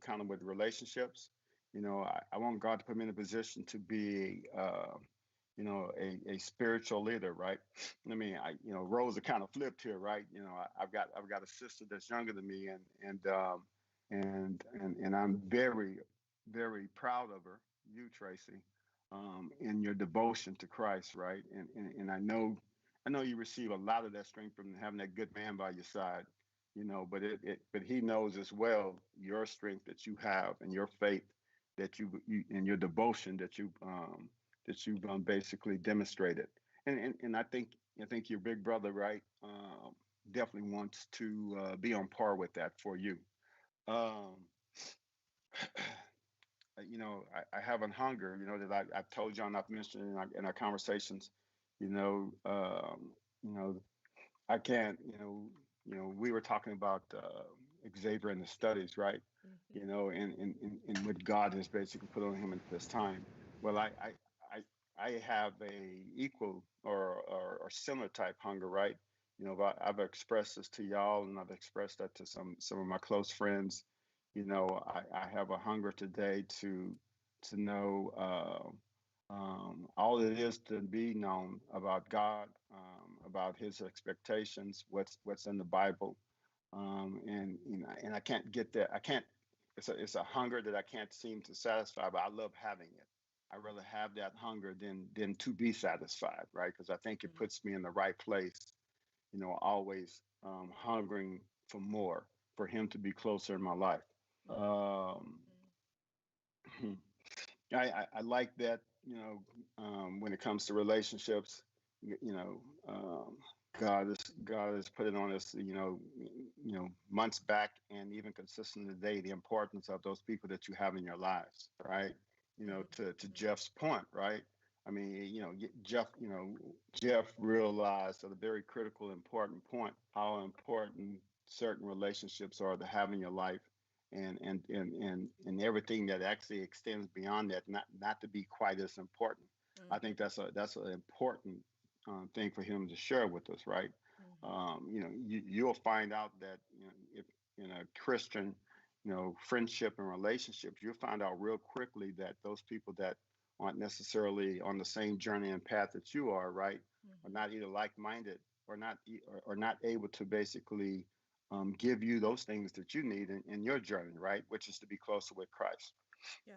kind of with relationships, I want God to put me in a position to be, a spiritual leader, right? I mean, roles are kind of flipped here, right? I've got a sister that's younger than me, and I'm very, very proud of her, you, Tracy, in your devotion to Christ, right? And I know you receive a lot of that strength from having that good man by your side, but he knows as well your strength that you have and your faith that you and your devotion that you've basically demonstrated. And I think your big brother, right, definitely wants to be on par with that for you. Um, I have a hunger, that I've told you and I've mentioned in our conversations, you know, um, you know, I can't, we were talking about Xavier and the studies, right? And what God has basically put on him at this time. Well, I have a equal or similar type hunger, right? I've expressed this to y'all, and I've expressed that to some of my close friends. I have a hunger today to know all it is to be known about God, about His expectations, what's in the Bible, and I can't get that. I can't. It's a hunger that I can't seem to satisfy, but I love having it. I rather have that hunger than to be satisfied, right? Because I think it puts me in the right place. Always hungering for more, for Him to be closer in my life. Um, I like that, when it comes to relationships, you know, God has put it on us, months back and even consistent today, the importance of those people that you have in your lives, right? To Jeff's point, right? I mean, Jeff realized at a very critical, important point how important certain relationships are to have in your life, and everything that actually extends beyond that, not to be quite as important. I think that's an important thing for him to share with us, right? You'll find out that, if in a Christian, friendship and relationships, you'll find out real quickly that those people that aren't necessarily on the same journey and path that you are, right, are not either like-minded or not able to basically give you those things that you need in your journey, right? Which is to be closer with Christ. Yeah.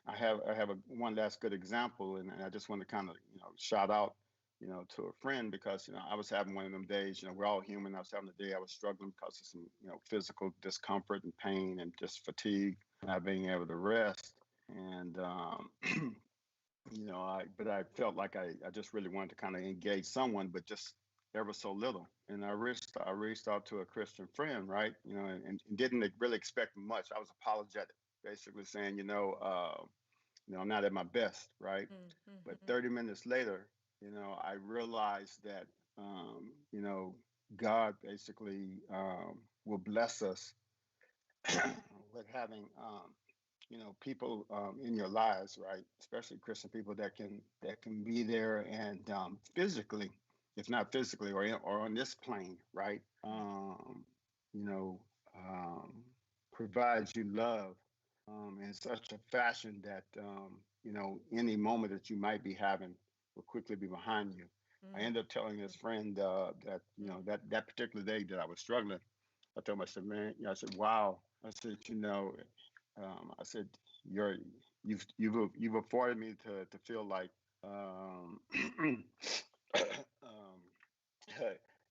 I have one last good example, and I just want to kind of shout out to a friend, because I was having one of them days. We're all human. I was having a day I was struggling because of some physical discomfort and pain and just fatigue, not being able to rest, and I felt like I just really wanted to kind of engage someone, but just ever so little. And I reached out to a Christian friend, right? And didn't really expect much. I was apologetic, basically saying, I'm not at my best, right? But 30 minutes later, I realized that, God basically will bless us with having, people in your lives, right? Especially Christian people that can be there and physically, if not physically, or on this plane, right? You know, um, Provides you love in such a fashion that any moment that you might be having will quickly be behind you. I ended up telling this friend that that particular day that I was struggling. I told him, I said, man, I said, wow. I said, I said, you're you've afforded me to feel like um,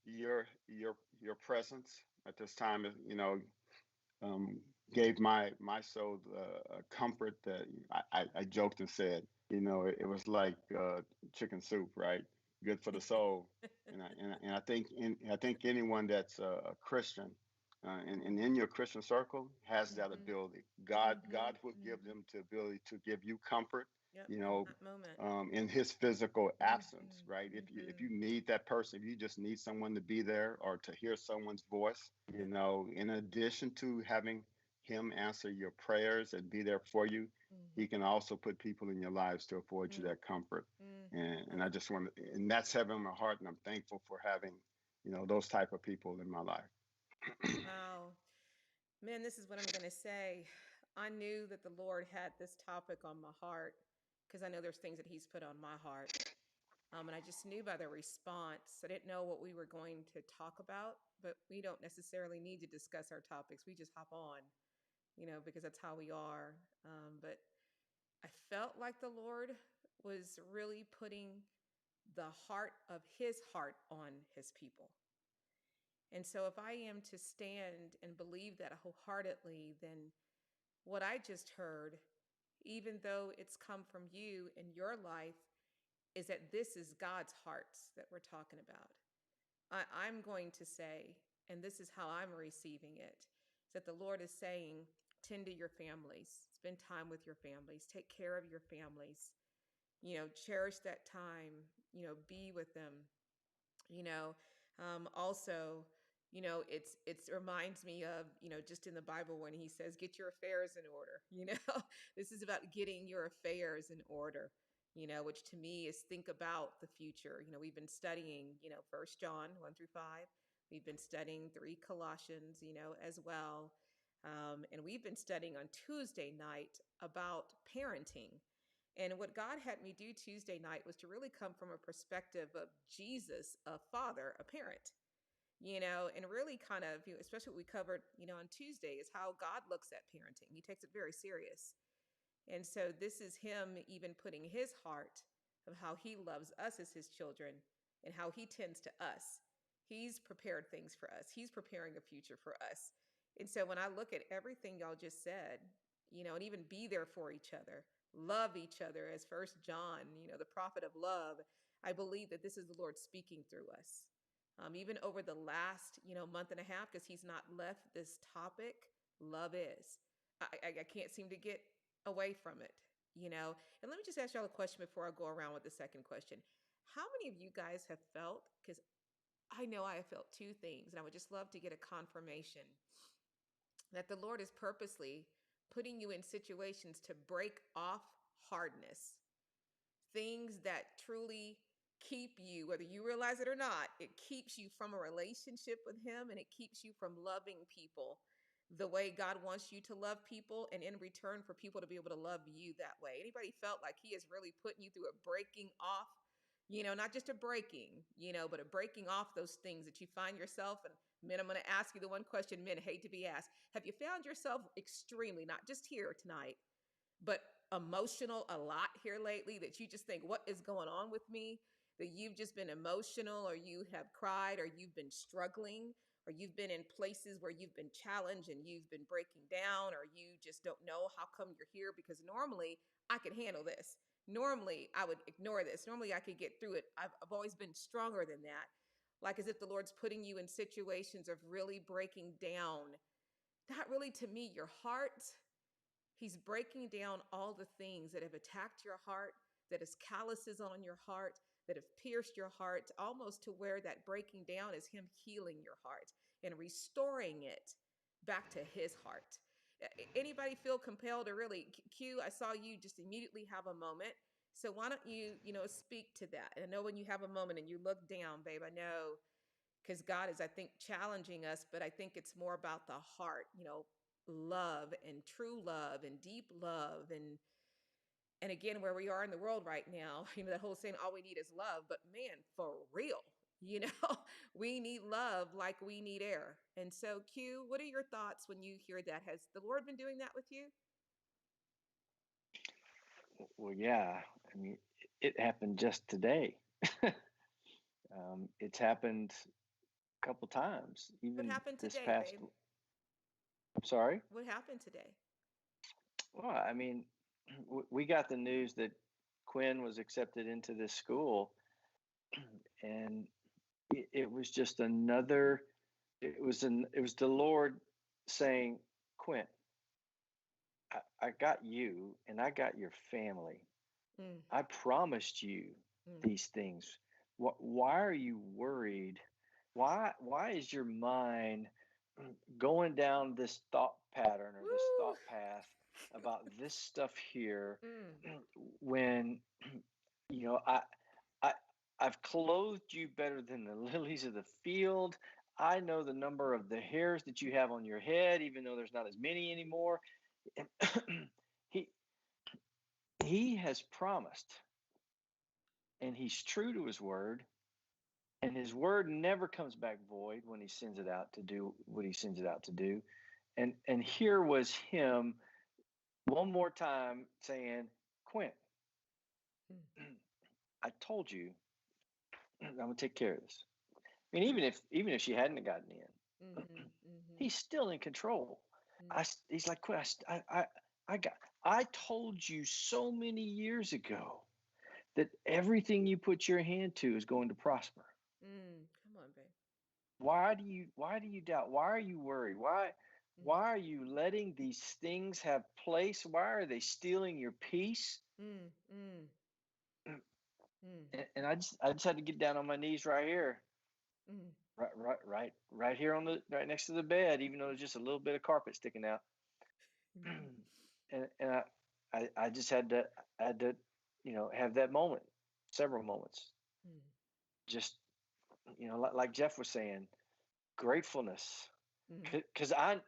your presence at this time, um, gave my soul comfort that I joked and said, it was like chicken soup, right? Good for the soul. And I think anyone that's a Christian, and in your Christian circle, has that ability. God will give them the ability to give you comfort, Yep. you In know, that moment. in His physical absence, right? If you need that person, if you just need someone to be there or to hear someone's voice, in addition to having Him answer your prayers and be there for you, He can also put people in your lives to afford you that comfort. And I just want to, and that's heavy on my heart, and I'm thankful for having, those type of people in my life. Wow. Man, this is what I'm going to say. I knew that the Lord had this topic on my heart because I know there's things that He's put on my heart. And I just knew by the response. I didn't know what we were going to talk about, but we don't necessarily need to discuss our topics. We just hop on, because that's how we are. But I felt like the Lord was really putting the heart of His heart on His people. And so if I am to stand and believe that wholeheartedly, then what I just heard, even though it's come from you in your life, is that this is God's hearts that we're talking about. I'm going to say, and this is how I'm receiving it, is that the Lord is saying, tend to your families, spend time with your families, take care of your families, cherish that time, be with them, also, it reminds me of, just in the Bible when He says, get your affairs in order, this is about getting your affairs in order, which to me is think about the future. We've been studying, 1 John 1-5. We've been studying 3 Colossians, as well. And we've been studying on Tuesday night about parenting. And what God had me do Tuesday night was to really come from a perspective of Jesus, a father, a parent, and really kind of, especially what we covered, on Tuesday, is how God looks at parenting. He takes it very serious. And so this is Him even putting His heart of how He loves us as His children and how He tends to us. He's prepared things for us. He's preparing a future for us. And so when I look at everything y'all just said, and even be there for each other, love each other as First John, the prophet of love. I believe that this is the Lord speaking through us. Even over the last, month and a half, because he's not left this topic, love is. I can't seem to get away from it. And let me just ask y'all a question before I go around with the second question. How many of you guys have felt, because I know I have felt two things, and I would just love to get a confirmation that the Lord is purposely putting you in situations to break off hardness, things that truly keep you, whether you realize it or not, it keeps you from a relationship with him, and it keeps you from loving people the way God wants you to love people, and in return for people to be able to love you that way. Anybody felt like he is really putting you through a breaking off, not just a breaking, but a breaking off those things that you find yourself? And men, I'm going to ask you the one question men hate to be asked. Have you found yourself extremely, not just here tonight, but emotional a lot here lately, that you just think, what is going on with me? That you've just been emotional, or you have cried, or you've been struggling, or you've been in places where you've been challenged and you've been breaking down, or you just don't know how come you're here, because normally I could handle this. Normally I would ignore this. Normally I could get through it. I've always been stronger than that. Like as if the Lord's putting you in situations of really breaking down, not really to me, your heart. He's breaking down all the things that have attacked your heart, that is calluses on your heart, that have pierced your heart, almost to where that breaking down is him healing your heart and restoring it back to his heart. Anybody feel compelled to really, Q, I saw you just immediately have a moment. So why don't you, speak to that? And I know when you have a moment and you look down, babe, I know, because God is, I think, challenging us, but I think it's more about the heart, love and true love and deep love. And again, where we are in the world right now, that whole saying, all we need is love. But man, for real, we need love like we need air. And so, Q, what are your thoughts when you hear that? Has the Lord been doing that with you? Well, yeah. I mean, it happened just today. It's happened a couple times, What even happened this today, past. babe? I'm sorry. What happened today? Well, I mean, we got the news that Quinn was accepted into this school, and it was just another. It was the Lord saying, Quint, I got you, and I got your family. Mm, I promised you mm, these things. Why are you worried? Why is your mind going down this thought pattern or this woo, thought path about this stuff here mm, when I I I've clothed you better than the lilies of the field. I know the number of the hairs that you have on your head, even though there's not as many anymore. And he he has promised, and he's true to his word, and his word never comes back void when he sends it out to do what he sends it out to do. And here was him one more time saying, Quint, mm, I told you I'm gonna take care of this. I mean, even if she hadn't gotten in, mm-hmm, mm-hmm, he's still in control. mm, He's like, Quint, I told you so many years ago that everything you put your hand to is going to prosper. Come on, babe. Why do you doubt? Why are you worried? Why Mm, why are you letting these things have place? Why are they stealing your peace? mm, mm, mm, And I just had to get down on my knees right here, mm, right here on the right next to the bed, even though there's just a little bit of carpet sticking out. mm, And I just had to have that moment, several moments, mm, just like Jeff was saying, gratefulness, mm. because I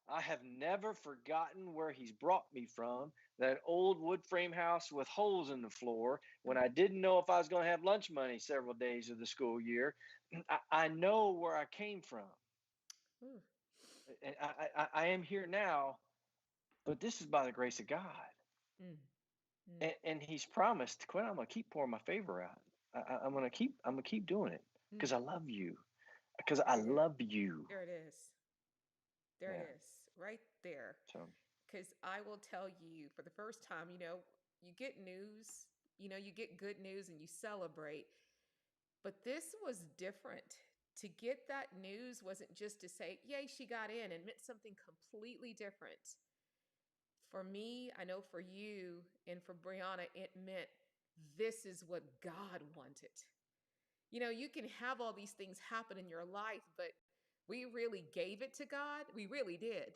have never forgotten where he's brought me from. That old wood frame house with holes in the floor when I didn't know if I was going to have lunch money several days of the school year. I know where I came from, Ooh, and I am here now, but this is by the grace of God. mm, mm. And he's promised, Quinn, I'm going to keep pouring my favor out. I'm gonna keep doing it Mm. because I love you. Because I There it is. love you. There it is. There it Yeah. is. Right there. So because I will tell you for the first time, you get news, you get good news and you celebrate. But this was different. To get that news wasn't just to say, yay, she got in. It meant something completely different. For me, I know for you and for Brianna, it meant this is what God wanted. You can have all these things happen in your life, but we really gave it to God. We really did.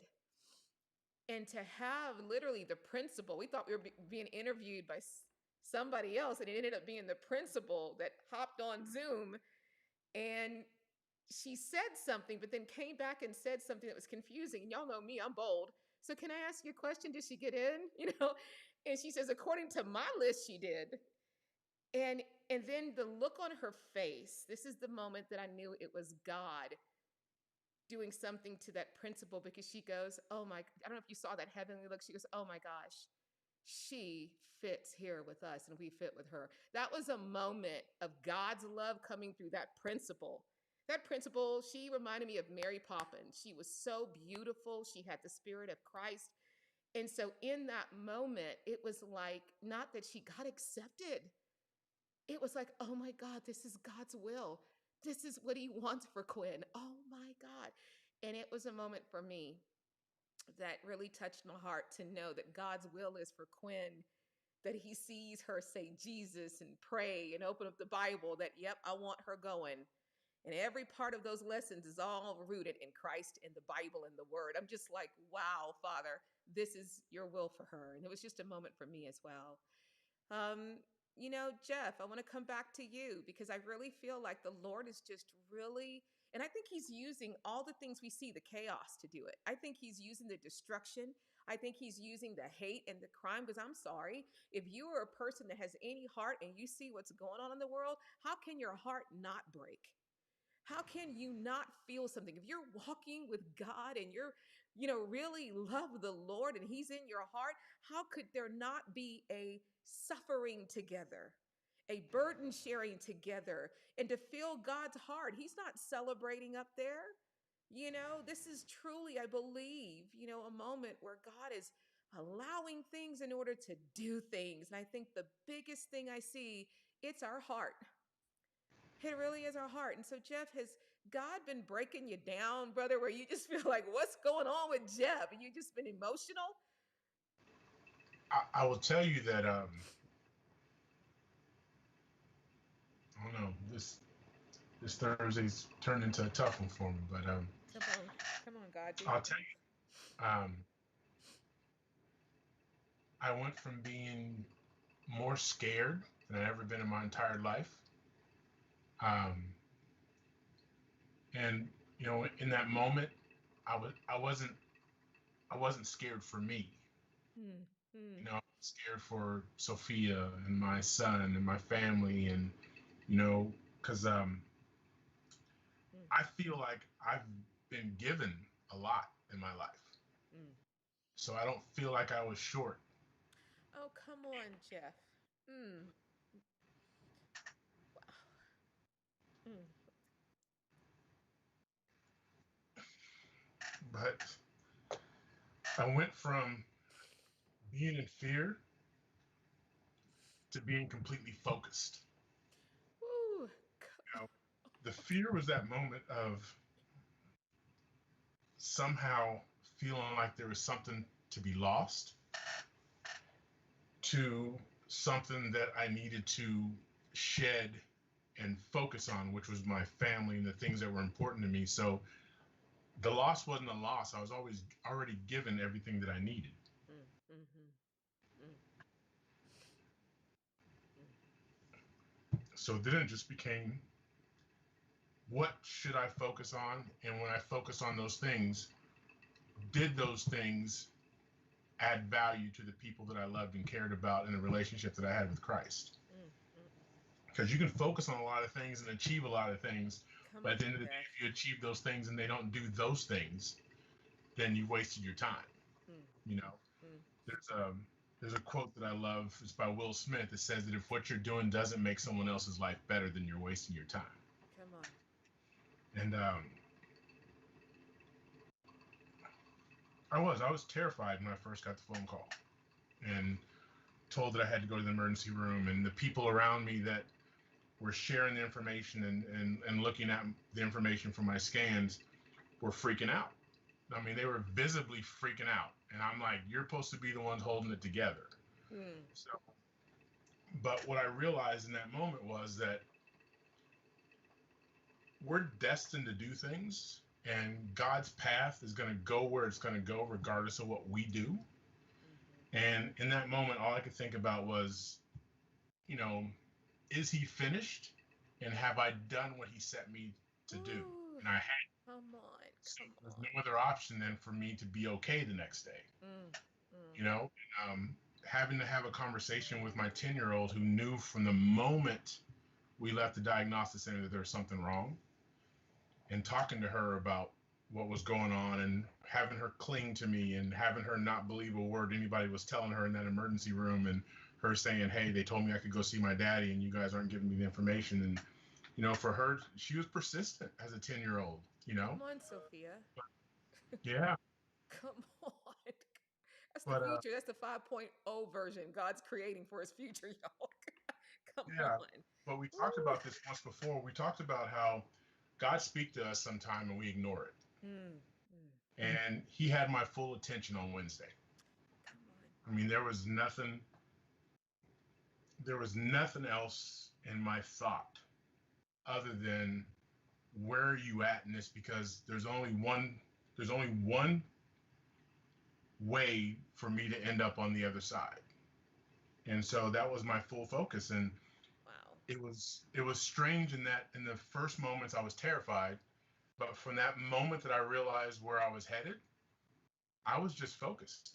And to have literally the principal, we thought we were being interviewed by somebody else, and it ended up being the principal that hopped on Zoom, and she said something, but then came back and said something that was confusing. And y'all know me, I'm bold. So can I ask you a question? Did she get in? And she says, according to my list, she did. And then the look on her face, this is the moment that I knew it was God doing something to that principal, because she goes, oh my, I don't know if you saw that heavenly look. She goes, oh my gosh, she fits here with us and we fit with her. That was a moment of God's love coming through that principal. That principal, she reminded me of Mary Poppins. She was so beautiful. She had the spirit of Christ. And so in that moment, it was like, not that she got accepted. It was like, oh my God, this is God's will. This is what he wants for Quinn. Oh my God. And it was a moment for me that really touched my heart to know that God's will is for Quinn, that he sees her say Jesus and pray and open up the Bible, that, yep, I want her going. And every part of those lessons is all rooted in Christ and the Bible and the Word. I'm just like, wow, Father, this is your will for her. And it was just a moment for me as well. Jeff, I want to come back to you because I really feel like the Lord is just really, and I think he's using all the things we see, the chaos, to do it. I think he's using the destruction. I think he's using the hate and the crime, because I'm sorry, if you are a person that has any heart and you see what's going on in the world, how can your heart not break? How can you not feel something? If you're walking with God and you're, really love the Lord and he's in your heart, how could there not be a suffering together, a burden sharing together, and to feel God's heart? He's not celebrating up there. This is truly, I believe, a moment where God is allowing things in order to do things. And I think the biggest thing I see, it's our heart. It really is our heart. And so, Jeff, has God been breaking you down, brother, where you just feel like, what's going on with Jeff? And you just been emotional? I will tell you that I don't know, this Thursday's turned into a tough one for me, but Come on, God. I'll tell you, I went from being more scared than I've ever been in my entire life. And in that moment, I wasn't scared for me. I was scared for Sophia and my son and my family, and because I feel like I've been given a lot in my life, so I don't feel like I was short. Oh, come on, Jeff. Wow. But I went from being in fear to being completely focused. Woo. The fear was that moment of somehow feeling like there was something to be lost, to something that I needed to shed and focus on, which was my family and the things that were important to me. So the loss wasn't a loss. I was already given everything that I needed. So then it just became, what should I focus on? And when I focus on those things, did those things add value to the people that I loved and cared about in the relationship that I had with Christ? Because you can focus on a lot of things and achieve a lot of things, but at the end of the day, if you achieve those things and they don't do those things, then you've wasted your time. There's a quote that I love. It's by Will Smith. It says that if what you're doing doesn't make someone else's life better, then you're wasting your time. Come on. And I was terrified when I first got the phone call and told that I had to go to the emergency room, and the people around me that were sharing the information and looking at the information from my scans were freaking out. I mean, they were visibly freaking out. And I'm like, you're supposed to be the ones holding it together. Mm. So, but what I realized in that moment was that we're destined to do things, and God's path is going to go where it's going to go, regardless of what we do. And in that moment, all I could think about was, you know, is he finished? And have I done what he set me to do? Ooh, And I had. come on, So come there's on. no other option than for me to be okay the next day. Mm, mm. You know, having to have a conversation with my 10-year-old who knew from the moment we left the diagnostic center that there was something wrong, and talking to her about what was going on and having her cling to me and having her not believe a word anybody was telling her in that emergency room, and her saying, hey, they told me I could go see my daddy and you guys aren't giving me the information. And, you know, for her, she was persistent as a 10-year-old, you know? Come on, Sophia. Yeah. Come on. That's the But future. That's the 5.0 version God's creating for his future, y'all. Come yeah, on. but we talked Woo. about this once before. We talked about how God speaks to us sometime and we ignore it. Mm, mm. And he had my full attention on Wednesday. Come on. I mean, there was nothing else in my thought other than where are you at in this, because there's only one way for me to end up on the other side. And so that was my full focus. And Wow. it was strange in that in the first moments I was terrified, but from that moment that I realized where I was headed, I was just focused.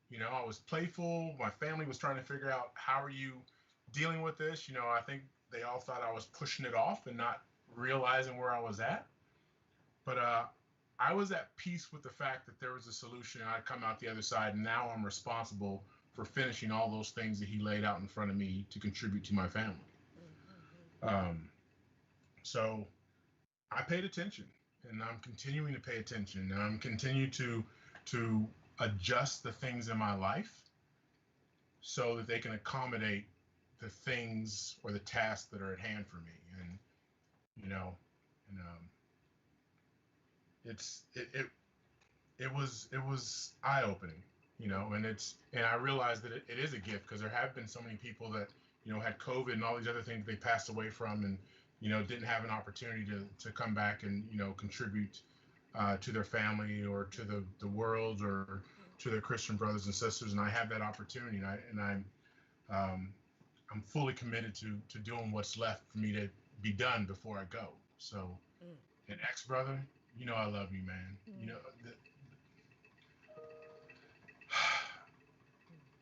You know, I was playful. My family was trying to figure out, how are you dealing with this? You know, I think they all thought I was pushing it off and not realizing where I was at. But I was at peace with the fact that there was a solution and I'd come out the other side. And now I'm responsible for finishing all those things that he laid out in front of me to contribute to my family. Mm-hmm. Um, so I paid attention, and I'm continuing to pay attention, and I'm continuing to adjust the things in my life so that they can accommodate the things or the tasks that are at hand for me. And you know, and it was eye opening, you know, and I realized that it is a gift, because there have been so many people that, you know, had COVID and all these other things they passed away from, and you know, didn't have an opportunity to come back and, you know, contribute to their family or to the world or to their Christian brothers and sisters. And I have that opportunity, and I'm fully committed to doing what's left for me to be done before I go. So, Mm, an ex brother, you know, I love you, man. You mm, know,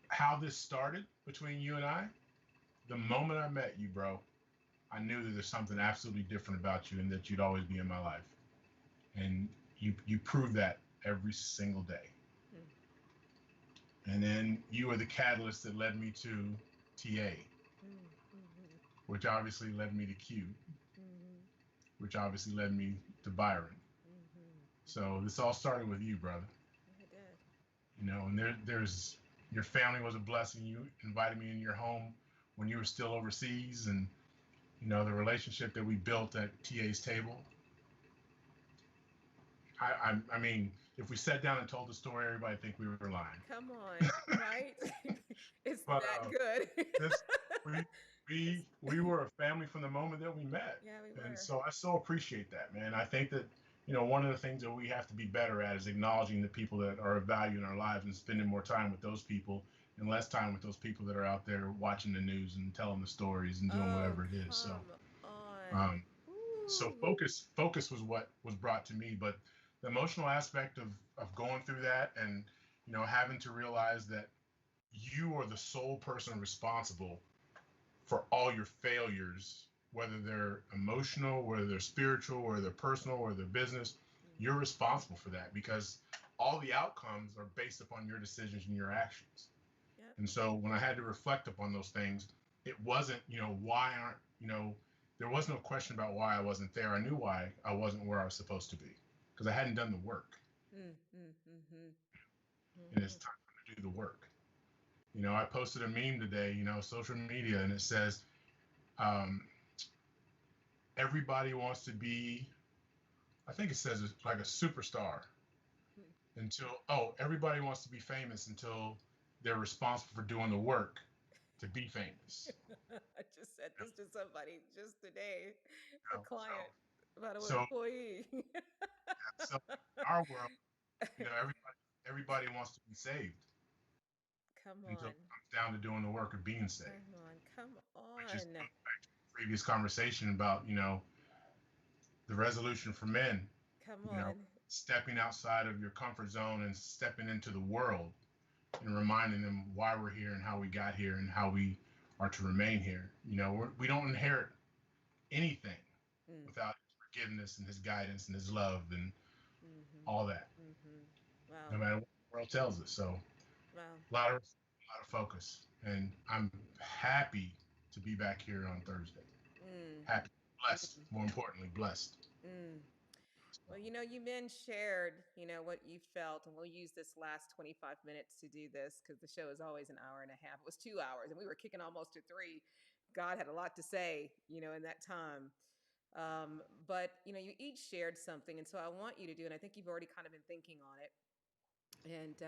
how this started between you and I, the moment I met you, bro, I knew that there's something absolutely different about you and that you'd always be in my life. And you prove that every single day. mm, And then you were the catalyst that led me to TA, mm, mm, which obviously led me to Q, mm, which obviously led me to Byron. mm. So this all started with you, brother. Yeah, it did. You know, and there's your family was a blessing. You invited me in your home when you were still overseas, and you know, the relationship that we built at TA's table. I mean, if we sat down and told the story, everybody would think we were lying. Come on, right? It's But that good. this we It's, we were a family from the moment that we met, yeah, we and were. so I so appreciate that, man. I think that, you know, one of the things that we have to be better at is acknowledging the people that are of value in our lives and spending more time with those people and less time with those people that are out there watching the news and telling the stories and doing Oh, whatever it is. So come on. um, so Ooh. focus was what was brought to me, but the emotional aspect of going through that, and you know, having to realize that you are the sole person responsible for all your failures, whether they're emotional, whether they're spiritual, whether they're personal, whether they're business. You're responsible for that, because all the outcomes are based upon your decisions and your actions. Yep. And so when I had to reflect upon those things, it wasn't, you know, why aren't, you know, there was no question about why I wasn't there. I knew why I wasn't where I was supposed to be, because I hadn't done the work. Mm, mm, mm, mm. and it's time to do the work. I posted a meme today, social media, and it says, um, everybody wants to be, I think it says it's like a superstar everybody wants to be famous until they're responsible for doing the work to be famous. I just said this to somebody just today, You a know? client about an So, employee. so in our world, everybody wants to be saved Come until on. it comes down to doing the work of being saved, Come on. Come which is on. previous conversation about the resolution for men, Come you know, on. stepping outside of your comfort zone and stepping into the world and reminding them why we're here and how we got here and how we are to remain here. We don't inherit anything Mm. without his forgiveness and his guidance and his love and Mm-hmm. all that, Mm-hmm. Wow. no matter what the world tells us. So Wow. a lot of focus, and I'm happy to be back here on Thursday. Mm. Happy, blessed, Mm. more importantly, blessed. Mm. So, Well, you men shared, what you felt, and we'll use this last 25 minutes to do this because the show is always an hour and a half. It was 2 hours, and we were kicking almost to three. God had a lot to say, in that time. But, you each shared something, and so I want you to do, and I think you've already kind of been thinking on it. And,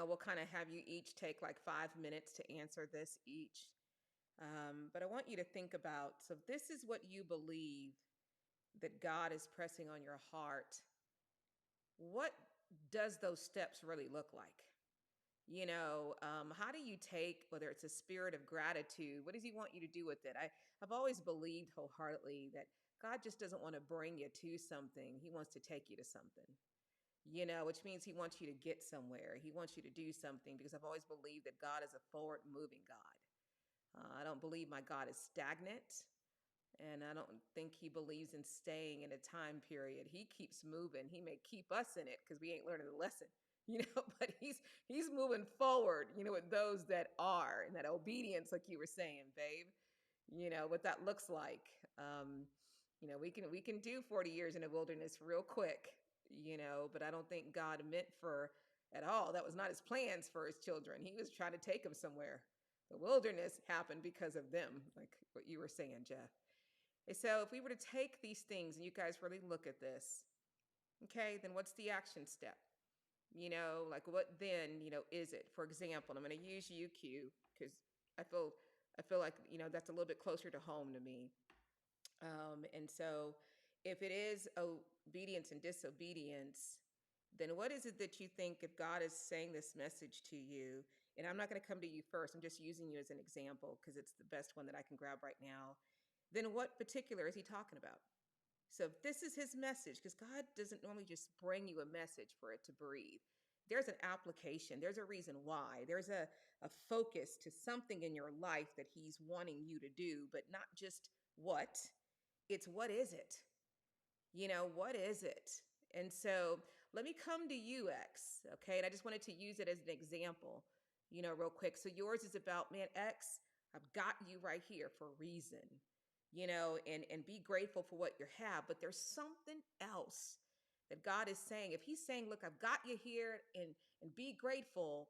we'll kind of have you each take like 5 minutes to answer this each. But I want you to think about, so if this is what you believe that God is pressing on your heart, what does those steps really look like? How do you take, whether it's a spirit of gratitude, what does he want you to do with it? I've always believed wholeheartedly that God just doesn't want to bring you to something. He wants to take you to something, which means he wants you to get somewhere. He wants you to do something because I've always believed that God is a forward moving God. I don't believe my God is stagnant. And I don't think he believes in staying in a time period. He keeps moving. He may keep us in it because we ain't learning the lesson, but he's moving forward, with those that are, and that obedience, like you were saying, babe, what that looks like. We can do 40 years in the wilderness real quick, but I don't think God meant for at all. That was not his plans for his children. He was trying to take them somewhere. The wilderness happened because of them, like what you were saying, Jeff. And so if we were to take these things and you guys really look at this, okay, then what's the action step? Like what then, is it? For example, I'm going to use UQ because I feel like, that's a little bit closer to home to me. And so if it is obedience and disobedience, then what is it that you think if God is saying this message to you? And I'm not going to come to you first. I'm just using you as an example because it's the best one that I can grab right now. Then what particular is he talking about? So if this is his message, because God doesn't normally just bring you a message for it to breathe. There's an application. There's a reason why. There's a focus to something in your life that he's wanting you to do, but not just what. It's what is it? What is it? And so let me come to you, X. Okay. And I just wanted to use it as an example, real quick. So yours is about, man, X, I've got you right here for a reason, and be grateful for what you have. But there's something else that God is saying. If he's saying, look, I've got you here and be grateful,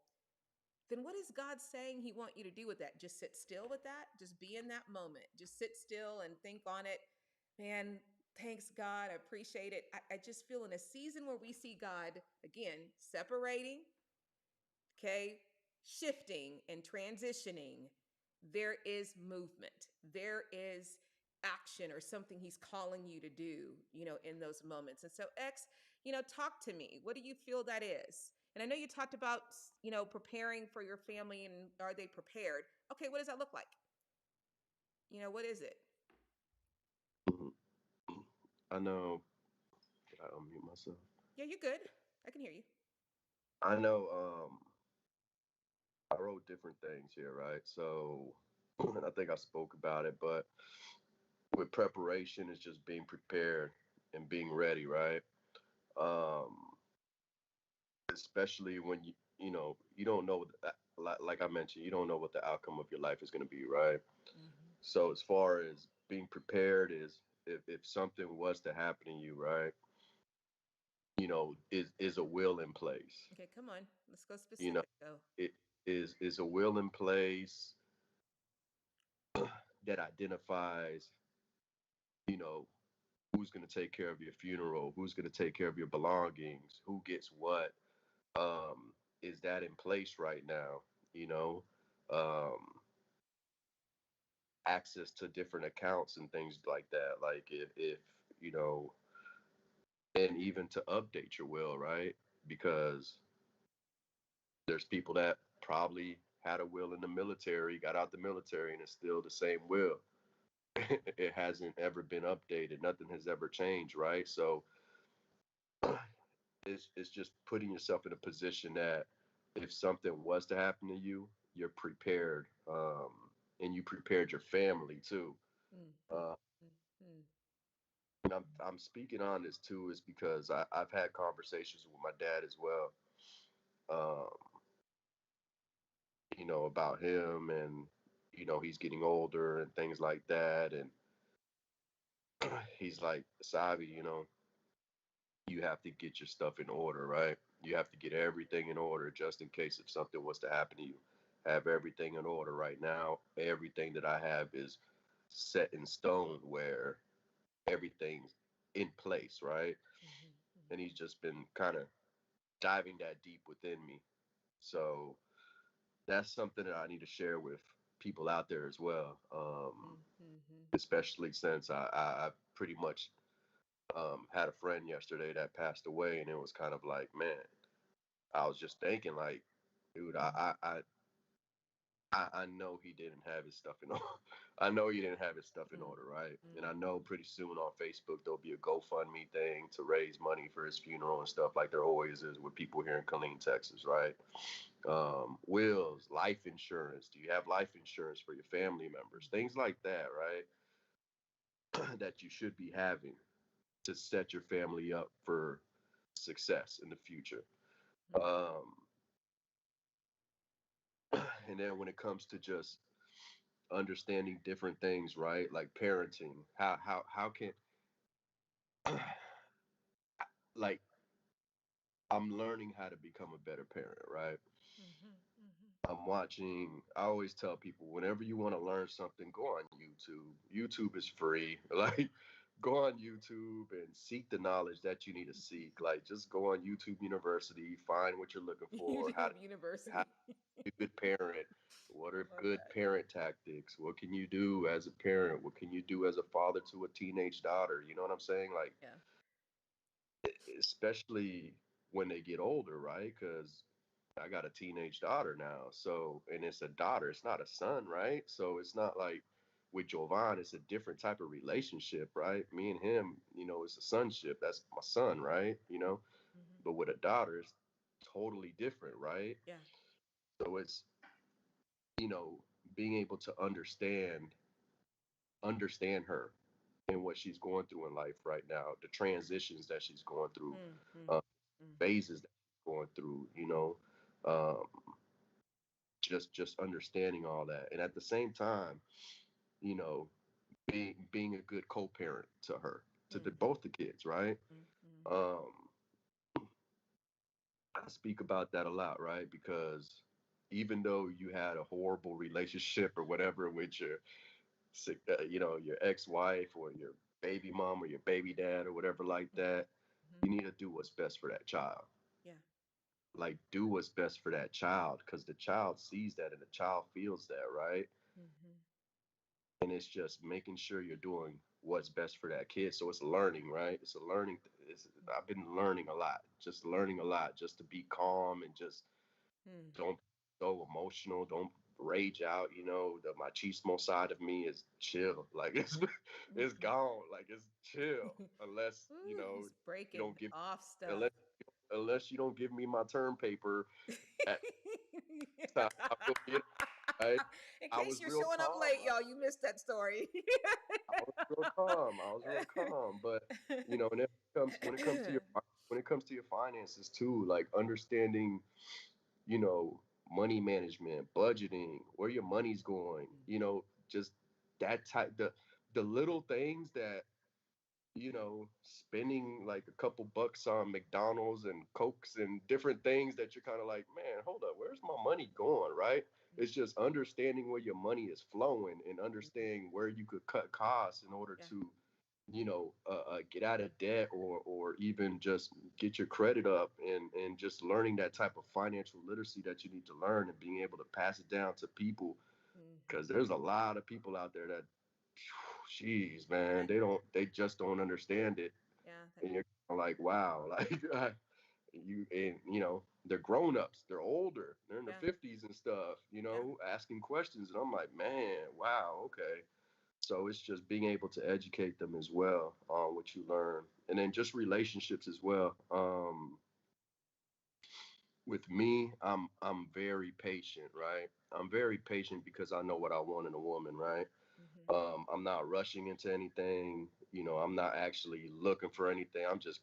then what is God saying he want you to do with that? Just sit still with that? Just be in that moment. Just sit still and think on it. Man, thanks God. I appreciate it. I just feel in a season where we see God, again, separating, okay, shifting and transitioning, there is movement. There is action or something he's calling you to do, in those moments. And so, X, talk to me. What do you feel that is? And I know you talked about, preparing for your family and are they prepared? Okay, what does that look like? What is it? Mhm. I know. Did I unmute myself? Yeah, you're good. I can hear you. I know. I wrote different things here, right? So I think I spoke about it, but with preparation, it's just being prepared and being ready, right? Um, Especially when you don't know like I mentioned, you don't know what the outcome of your life is going to be, right? Mm-hmm. So as far as being prepared is if something was to happen to you, right? is a will in place. Okay, come on. Let's go You know, specific though. it is a will in place that identifies, you know, who's going to take care of your funeral, who's going to take care of your belongings, who gets what. Is that in place right now? You know, um, access to different accounts and things like that. Like if you know, and even to update your will, right? Because there's people that probably had a will in the military, got out the military, and it's still the same will. It hasn't ever been updated. Nothing has ever changed, right? So it's just putting yourself in a position that if something was to happen to you, you're prepared, and you prepared your family too. Mm, mm, Uh, mm, mm. and I'm speaking on this too, is because I've had conversations with my dad as well. Um, about him, and he's getting older and things like that, and he's like, Savi, you have to get your stuff in order, right? You have to get everything in order just in case if something was to happen to you. Have everything in order right now. Everything that I have is set in stone where everything's in place, right? Mhm, And he's just been kind of diving that deep within me. So that's something that I need to share with people out there as well. mhm, mhm, Especially since I pretty much had a friend yesterday that passed away, and it was kind of like, man, I was just thinking, like, dude, I know he didn't have his stuff in order. I know he didn't have his stuff in mm, order, right? And I know mhm. pretty soon on Facebook there'll be a GoFundMe thing to raise money for his funeral and stuff, like there always is with people here in Killeen, Texas, right? Wills, life insurance. Do you have life insurance for your family members? Things like that, right? That you should be having to set your family up for success in the future. Um, and then when it comes to just understanding different things, right? Like parenting, how can like I'm learning how to become a better parent, right? Mhm, mhm. I always tell people, whenever you want to learn something, go on YouTube. YouTube is free. Like, go on YouTube and seek the knowledge that you need to seek. Like, just go on YouTube University, find what you're looking for, how to YouTube how University. to be a good parent. What are Love good that. parent tactics? What can you do as a parent? What can you do as a father to a teenage daughter? You know what I'm saying? Like, Yeah. especially when they get older, right? Because I got a teenage daughter now. So, and it's a daughter, it's not a son, right? So it's not like with Jovan, it's a different type of relationship, right? Me and him, it's a sonship. That's my son, right? Mhm. But with a daughter, it's totally different, right? Yeah. So it's, you know, being able to understand her and what she's going through in life right now, the transitions that she's going through, Mm, mm, uh, mm. phases that she's going through, um, just understanding all that, and at the same time, you know, being a good co-parent to her, to Mhm, both the kids, right? mm, mm. Um, I speak about that a lot, right? Because even though you had a horrible relationship or whatever with your ex-wife or your baby mom or your baby dad or whatever like Mhm, that, mhm. you need to do what's best for that child. Yeah. Like, do what's best for that child, because the child sees that and the child feels that, right? Mhm, And it's just making sure you're doing what's best for that kid. So it's learning, right? It's a learning. I've been learning a lot, just learning a lot, just to be calm and just mm. don't be so emotional, don't rage out. The machismo side of me is chill, like it's Mhm. gone, like it's chill, unless Ooh, he's you breaking don't give off stuff. unless unless you don't give me my term paper at time. I will be right. In I case was you're real showing up calm. late, y'all, you missed that story. I was real calm. I was real calm. But and when it comes to your finances too, like understanding, you know, money management, budgeting, where your money's going, just that type the little things that spending like a couple bucks on McDonald's and Cokes and different things that you're kind of like, man, hold up, where's my money going, right? It's just understanding where your money is flowing and understanding where you could cut costs in order Yeah. to, get out of debt or even just get your credit up and just learning that type of financial literacy that you need to learn and being able to pass it down to people because Mm-hmm. there's a lot of people out there that, jeez, man, Yeah. they just don't understand it, Yeah. and you're like, wow, like they're grown ups, they're older, they're in their Yeah. 50s and stuff, Yeah. asking questions, and I'm like, man, wow, okay. So it's just being able to educate them as well on what you learn, and then just relationships as well. With me, I'm very patient, right? I'm very patient because I know what I want in a woman, right? Mm-hmm. I'm not rushing into anything. I'm not actually looking for anything. I'm just,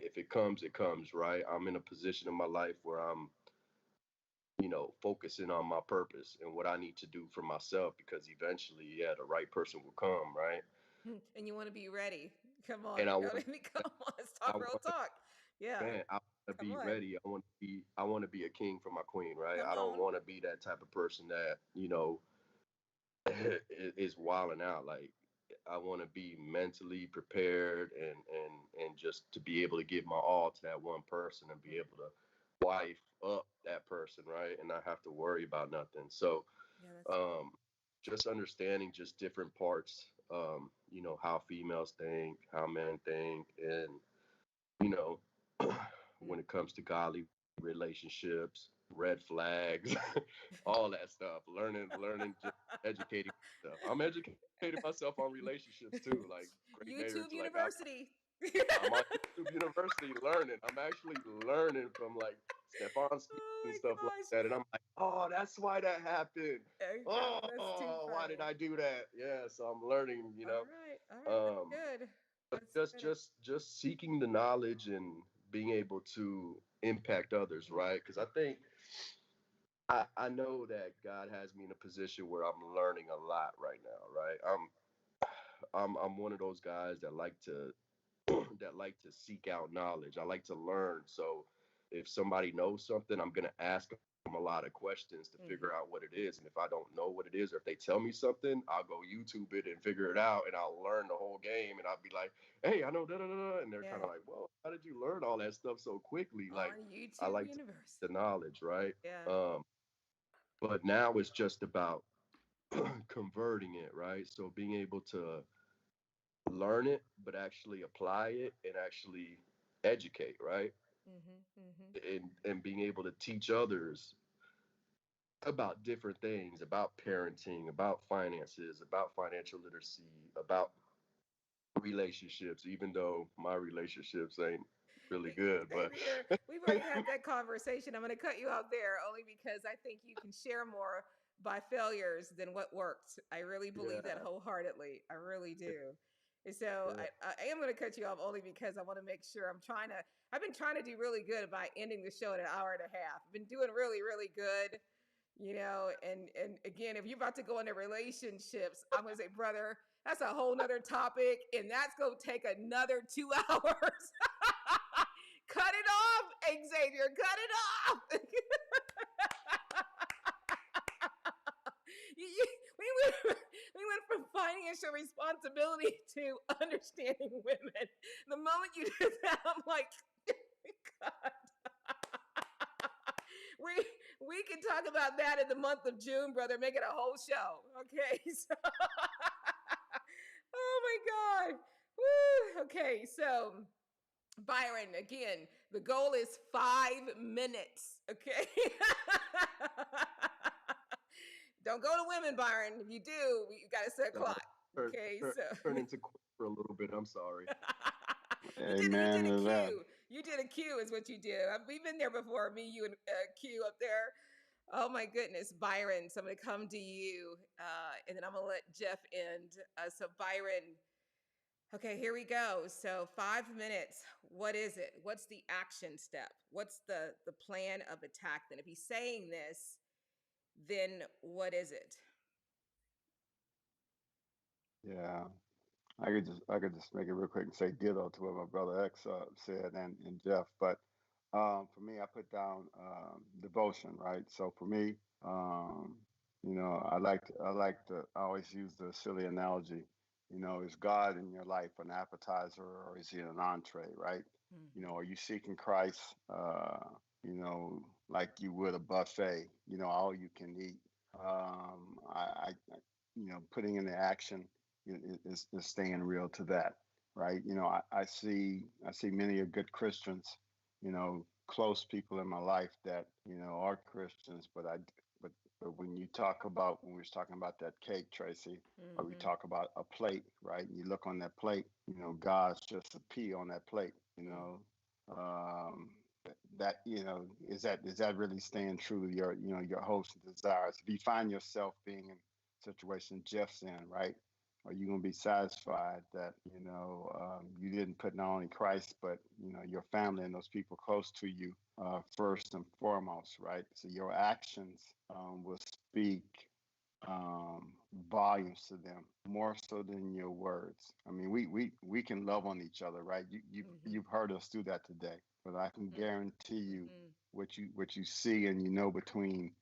if it comes, it comes, right? I'm in a position in my life where I'm, focusing on my purpose and what I need to do for myself because eventually, yeah, the right person will come, right? And you want to be ready. Come on. And I You know want, what I mean? Come on. Let's I talk real want, talk. Yeah. man, I want to Come be on. ready. I want to be a king for my queen, right? Come I don't on. want to be that type of person that, is wilding out. Like I want to be mentally prepared and just to be able to give my all to that one person and be able to wife up that person, right? And not have to worry about nothing. So, Yeah, that's good. um, just understanding just different parts, how females think, how men think, and you know, when it comes to godly relationships, red flags, all that stuff. Learning, just educating myself. I'm educating myself on relationships too. Like great marriage. YouTube Like University. I'm on YouTube University learning. I'm actually learning from like Stefan Stevens Oh and my stuff like gosh. that. And I'm like, oh, that's why that happened. That's too Oh, why did funny. I do that? Yeah. So I'm learning. All right. All right. That's Um, good. but That's just good. just just seeking the knowledge and being able to impact others, right? Because I think I know that God has me in a position where I'm learning a lot right now, right? I'm one of those guys that like to that like to seek out knowledge. I like to learn. So if somebody knows something, I'm gonna ask them a lot of questions to figure out Mm-hmm. what it is. And if I don't know what it is, or if they tell me something, I'll go YouTube it and figure it out, and I'll learn the whole game. And I'll be like, "Hey, I know da da da," and they're kind Yeah. of like, "Well, how did you learn all that stuff so quickly?" Like, On I YouTube like to University. the knowledge, right? Yeah. Um, but now it's just about converting it, right? So being able to learn it, but actually apply it and actually educate, right? Mm-hmm. Mm-hmm. And being able to teach others about different things, about parenting, about finances, about financial literacy, about relationships, even though my relationships ain't really good, Same but here. We've already had that conversation. I'm going to cut you out there only because I think you can share more by failures than what worked. I really believe that yeah, wholeheartedly. I really do. And so yeah, I am going to cut you off only because I want to make sure I've been trying to do really good by ending the show at an hour and a half. I've been doing really, really good, and again, if you're about to go into relationships, I'm going to say, brother, that's a whole nother topic. And that's going to take another 2 hours. Cut it off, Xavier. Cut it off. We went from financial responsibility to understanding women. The moment you did that, I'm like, God. we we can talk about that in the month of June, brother. Make it a whole show. Okay. So, oh my God. Woo. Okay, so Byron, again, the goal is 5 minutes. Okay. Don't go to women, Byron. If you do, you got to set a sorry. clock. Turn, Okay. turn, So turn into Quint for a little bit. I'm sorry. you Amen did a to that. Q. You did a Q is what you did. We've been there before. Me, you, and Q up there. Oh my goodness, Byron. So I'm going to come to you, and then I'm going to let Jeff end. So Byron, okay, here we go. So 5 minutes. What is it? What's the action step? What's the plan of attack? Then, if he's saying this, then what is it? Yeah. I could just make it real quick and say ditto to what my brother X said and Jeff. But for me, I put down devotion, right? So for me, I always use the silly analogy. Is God in your life an appetizer or is he an entree, right? Mm-hmm. Are you seeking Christ? Like you would a buffet. All you can eat. Putting into action is staying real to that, right? I see many of good Christians, close people in my life that are Christians, but when we was talking about that cake, Tracy, or we Mm-hmm. talk about a plate, right? And you look on that plate, God's just a pea on that plate, um, that is that really staying true to your hopes and desires? If you find yourself being in a situation Jeff's in, right? Are you going to be satisfied that you didn't put not only Christ but your family and those people close to you first and foremost, right? So your actions will speak volumes to them more so than your words. I mean, we can love on each other, right? Mm-hmm. You've heard us do that today, but I can guarantee you Mm-hmm. what you see and between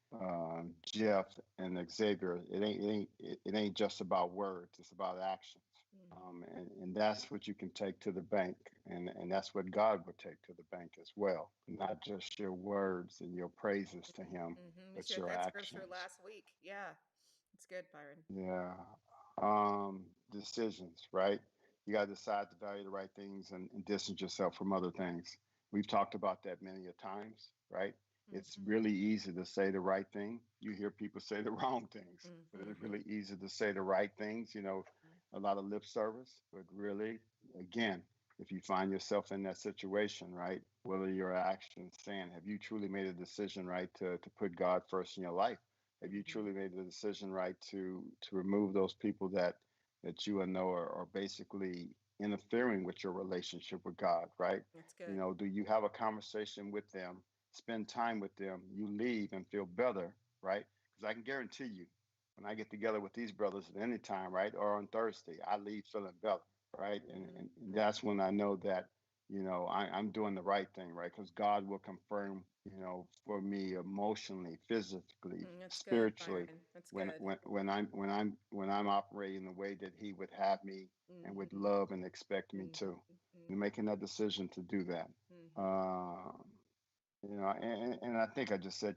Jeff and Xavier. It ain't just about words. It's about actions. Mm-hmm. And that's what you can take to the bank, and that's what God would take to the bank as well. Not just your words and your praises to Him, Mm-hmm. We but shared your that scripture actions. last week. Yeah, it's good, Byron. Yeah. Decisions, right? You got to decide to value the right things and distance yourself from other things. We've talked about that many a times, right? It's Mm-hmm. really easy to say the right thing. You hear people say the wrong things, but it's Mm-hmm. really easy to say the right things, a lot of lip service, but really, again, if you find yourself in that situation, right, what are your actions saying? Have you truly made a decision, right, to put God first in your life? Have you Mm-hmm. truly made the decision, right, to remove those people that you know are basically interfering with your relationship with God, right? That's good. Do you have a conversation with them, spend time with them, you leave and feel better, right? Because I can guarantee you, when I get together with these brothers at any time, right, or on Thursday, I leave feeling better, right? And, Mm-hmm. and, and that's when I know that I'm doing the right thing, right? Because God will confirm, for me emotionally, physically, That's good, spiritually, Byron. That's when good. when when I'm when I'm when I'm operating the way that He would have me and would Mm-hmm. love and expect me to. Mm-hmm. And making that decision to do that. Mm-hmm. Um, and I think I just said,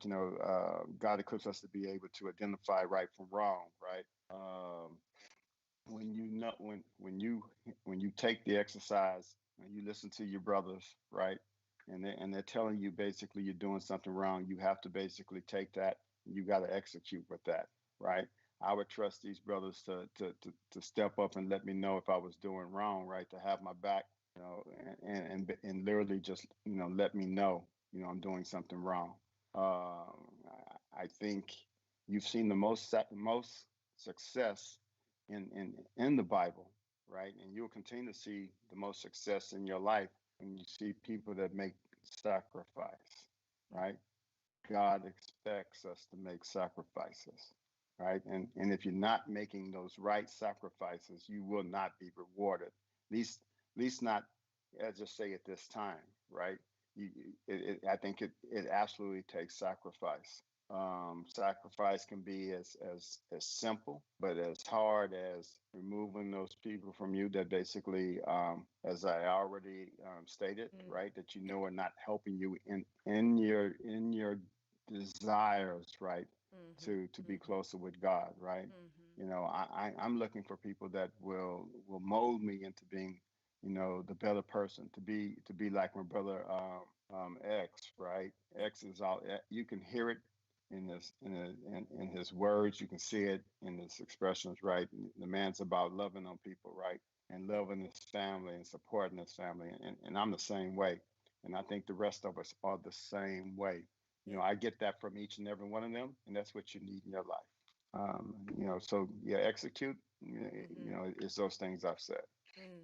God equips us to be able to identify right from wrong, right? When you know when you take the exercise and you listen to your brothers, right, and they're telling you basically you're doing something wrong, you have to basically take that, you got to execute with that, right? I would trust these brothers to step up and let me know if I was doing wrong, right, to have my back, and literally just let me know I'm doing something wrong. I think you've seen the most success in the Bible, right? And you'll continue to see the most success in your life when you see people that make sacrifice, right? God expects us to make sacrifices, right? And if you're not making those right sacrifices, you will not be rewarded. At least not, as just say at this time, right? I think it absolutely takes sacrifice. Sacrifice can be as simple, but as hard as removing those people from you that basically, as I already stated, Mm-hmm. right, that are not helping you in your desires, right, Mm-hmm. to be Mm-hmm. closer with God, right. Mm-hmm. I'm looking for people that will mold me into being, the better person, to be like my brother X, right. X is all you can hear it in his words. You can see it in his expressions, right. The man's about loving on people, right, and loving his family and supporting his family, and I'm the same way, and I think the rest of us are the same way. Yeah. I get that from each and every one of them, and that's what you need in your life. So yeah, execute. Mm-hmm. It's those things I've said. Mm.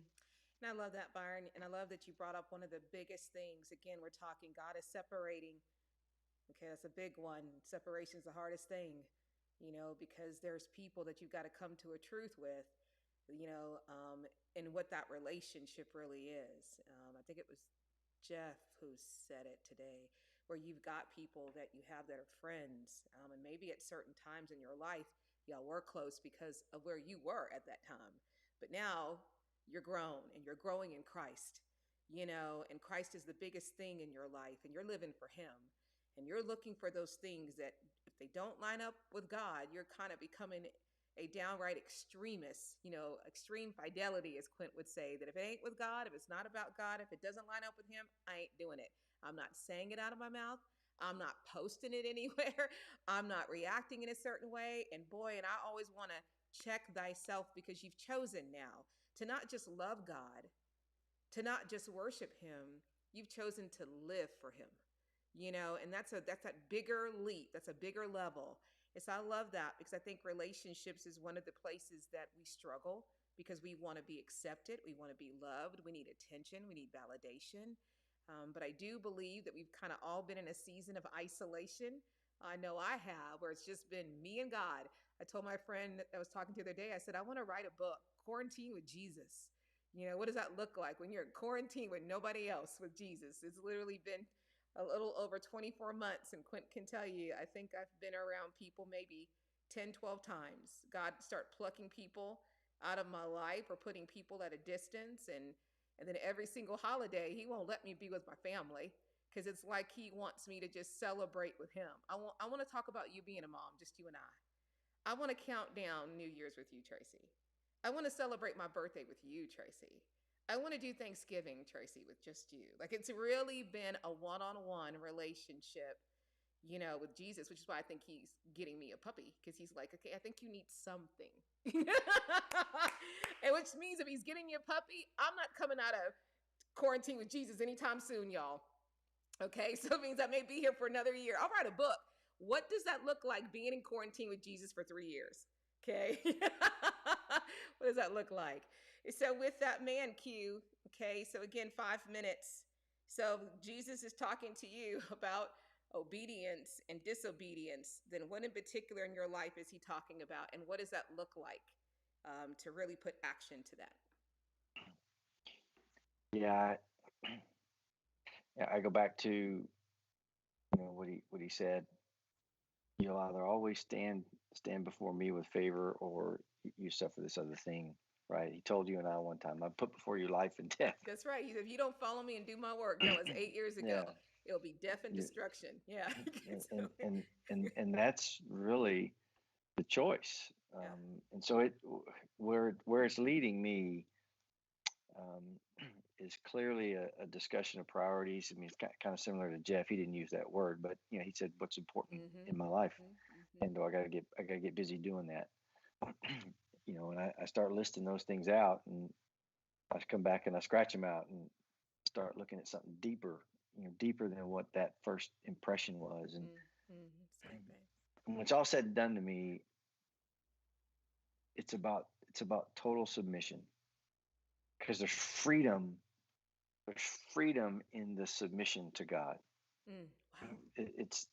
And I love that, Byron. And I love that you brought up one of the biggest things. Again, we're talking God is separating. Okay, that's a big one. Separation is the hardest thing, because there's people that you've got to come to a truth with. and what that relationship really is. I think it was Jeff who said it today, where you've got people that you have that are friends, and maybe at certain times in your life, y'all were close because of where you were at that time. But now you're grown and you're growing in Christ, and Christ is the biggest thing in your life, and you're living for Him. And you're looking for those things that, if they don't line up with God, you're kind of becoming a downright extremist, extreme fidelity, as Quint would say, that if it ain't with God, if it's not about God, if it doesn't line up with Him, I ain't doing it. I'm not saying it out of my mouth. I'm not posting it anywhere. I'm not reacting in a certain way. And boy, and I always want to check thyself, because you've chosen now to not just love God, to not just worship Him, you've chosen to live for Him. And that's that bigger leap. That's a bigger level. And so I love that, because I think relationships is one of the places that we struggle, because we want to be accepted. We want to be loved. We need attention. We need validation. But I do believe that we've kind of all been in a season of isolation. I know I have, where it's just been me and God. I told my friend that I was talking to the other day, I said, I want to write a book, Quarantine with Jesus. What does that look like when you're in quarantine with nobody else, with Jesus? It's literally been a little over 24 months. And Quint can tell you, I think I've been around people maybe 10, 12 times. God start plucking people out of my life, or putting people at a distance. And then every single holiday, He won't let me be with my family, because it's like He wants me to just celebrate with Him. I want to talk about you being a mom, just you and I want to count down New Year's with you, Tracy. I want to celebrate my birthday with you, Tracy. I want to do Thanksgiving, Tracy, with just you. Like, it's really been a one-on-one relationship, with Jesus, which is why I think He's getting me a puppy, because He's like, okay, I think you need something. And which means if He's getting you a puppy, I'm not coming out of quarantine with Jesus anytime soon, y'all. Okay, so it means I may be here for another year. I'll write a book. What does that look like, being in quarantine with Jesus for 3 years? Okay. What does that look like? So with that, man, Q, okay, so again, 5 minutes. So Jesus is talking to you about obedience and disobedience. Then what in particular in your life is He talking about? And what does that look like, to really put action to that? Yeah, I go back to what he said. You'll either always stand before me with favor, or you suffer this other thing. Right? He told you and I one time, I put before you life and death. That's right. If you don't follow me and do my work, that was 8 years ago. Yeah. It'll be death and destruction. Yeah. and that's really the choice. Yeah. And so where it's leading me is clearly a discussion of priorities. I mean, it's kind of similar to Jeff. He didn't use that word, but he said, "What's important in my life?" And I gotta get busy doing that. And I start listing those things out, and I come back and I scratch them out and start looking at something deeper, deeper than what that first impression was. And when it's all said and done to me, it's about total submission, because there's freedom in the submission to God. Wow. It's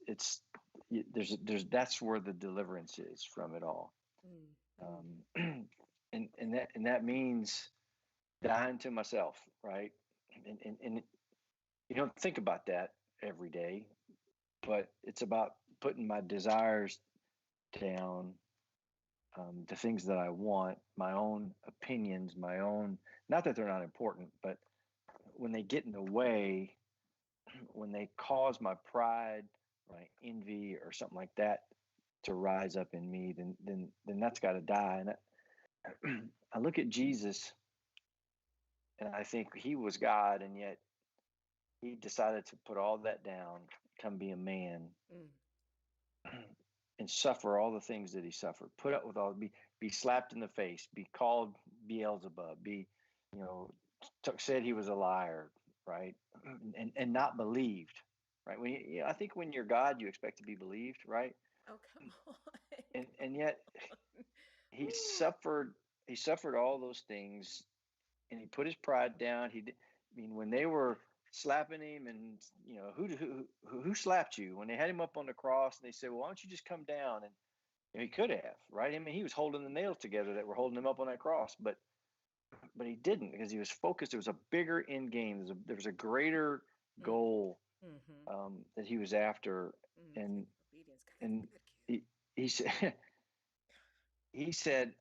there's that's where the deliverance is from it all. And that means dying to myself, right? And you don't think about that every day, but it's about putting my desires down, the things that I want, my own opinions, my own, not that they're not important, but when they get in the way, when they cause my pride, my envy, or something like that to rise up in me, then that's got to die. And I look at Jesus, and I think He was God, and yet He decided to put all that down, come be a man, and suffer all the things that He suffered. Put up with all, be slapped in the face, be called Beelzebub, be, said He was a liar, right? And not believed, right? I think when you're God, you expect to be believed, right? Oh, come on. And yet He suffered all those things, and He put His pride down. When they were slapping Him, and who slapped you? When they had Him up on the cross, and they said, well, why don't you just come down? And He could have, right? I mean, he was holding the nails together that were holding him up on that cross, but he didn't, because he was focused. There was a bigger end game. There was a greater goal that he was after, and Obedience. God, and good kid. he said he said,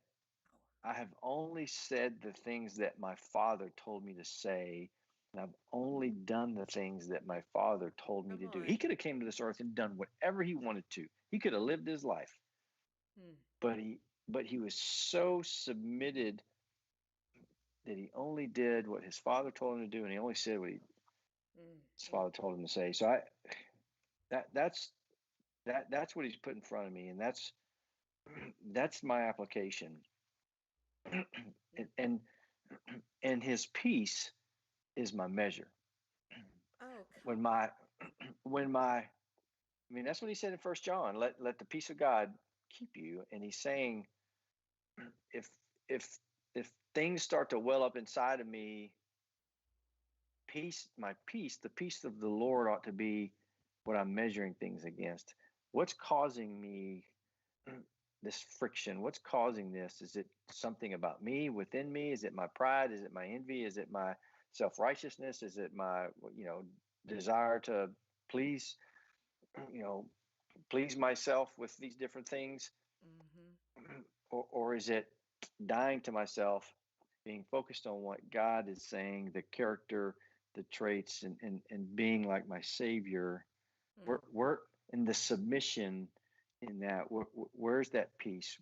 I have only said the things that my father told me to say, and I've only done the things that my father told me to do. He could have came to this earth and done whatever he wanted to. He could have lived his life, but he was so submitted that he only did what his father told him to do, and he only said what his father told him to say. So that's what he's put in front of me, and that's my application. and his peace is my measure. Oh, I mean, that's what he said in 1 John. Let the peace of God keep you. And he's saying, if things start to well up inside of me, the peace of the Lord ought to be what I'm measuring things against. What's causing me this friction? What's causing this? Is it something about me, within me? Is it my pride? Is it my envy? Is it my self-righteousness? Is it my, desire to please, please myself with these different things? Or is it dying to myself, being focused on what God is saying, the character, the traits, and being like my Savior? We're in the submission in that. Where's that peace?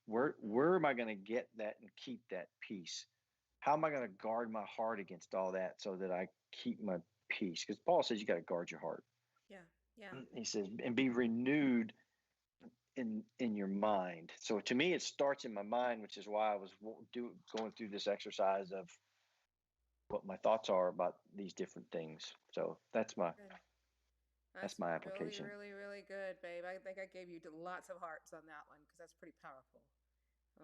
Where am I going to get that and keep that peace? How am I going to guard my heart against all that so that I keep my peace? Because Paul says you got to guard your heart. Yeah. He says, and be renewed in your mind. So to me, it starts in my mind, which is why I was going through this exercise of what my thoughts are about these different things. So that's my application. Really, really, really good, babe. I think I gave you lots of hearts on that one, because that's pretty powerful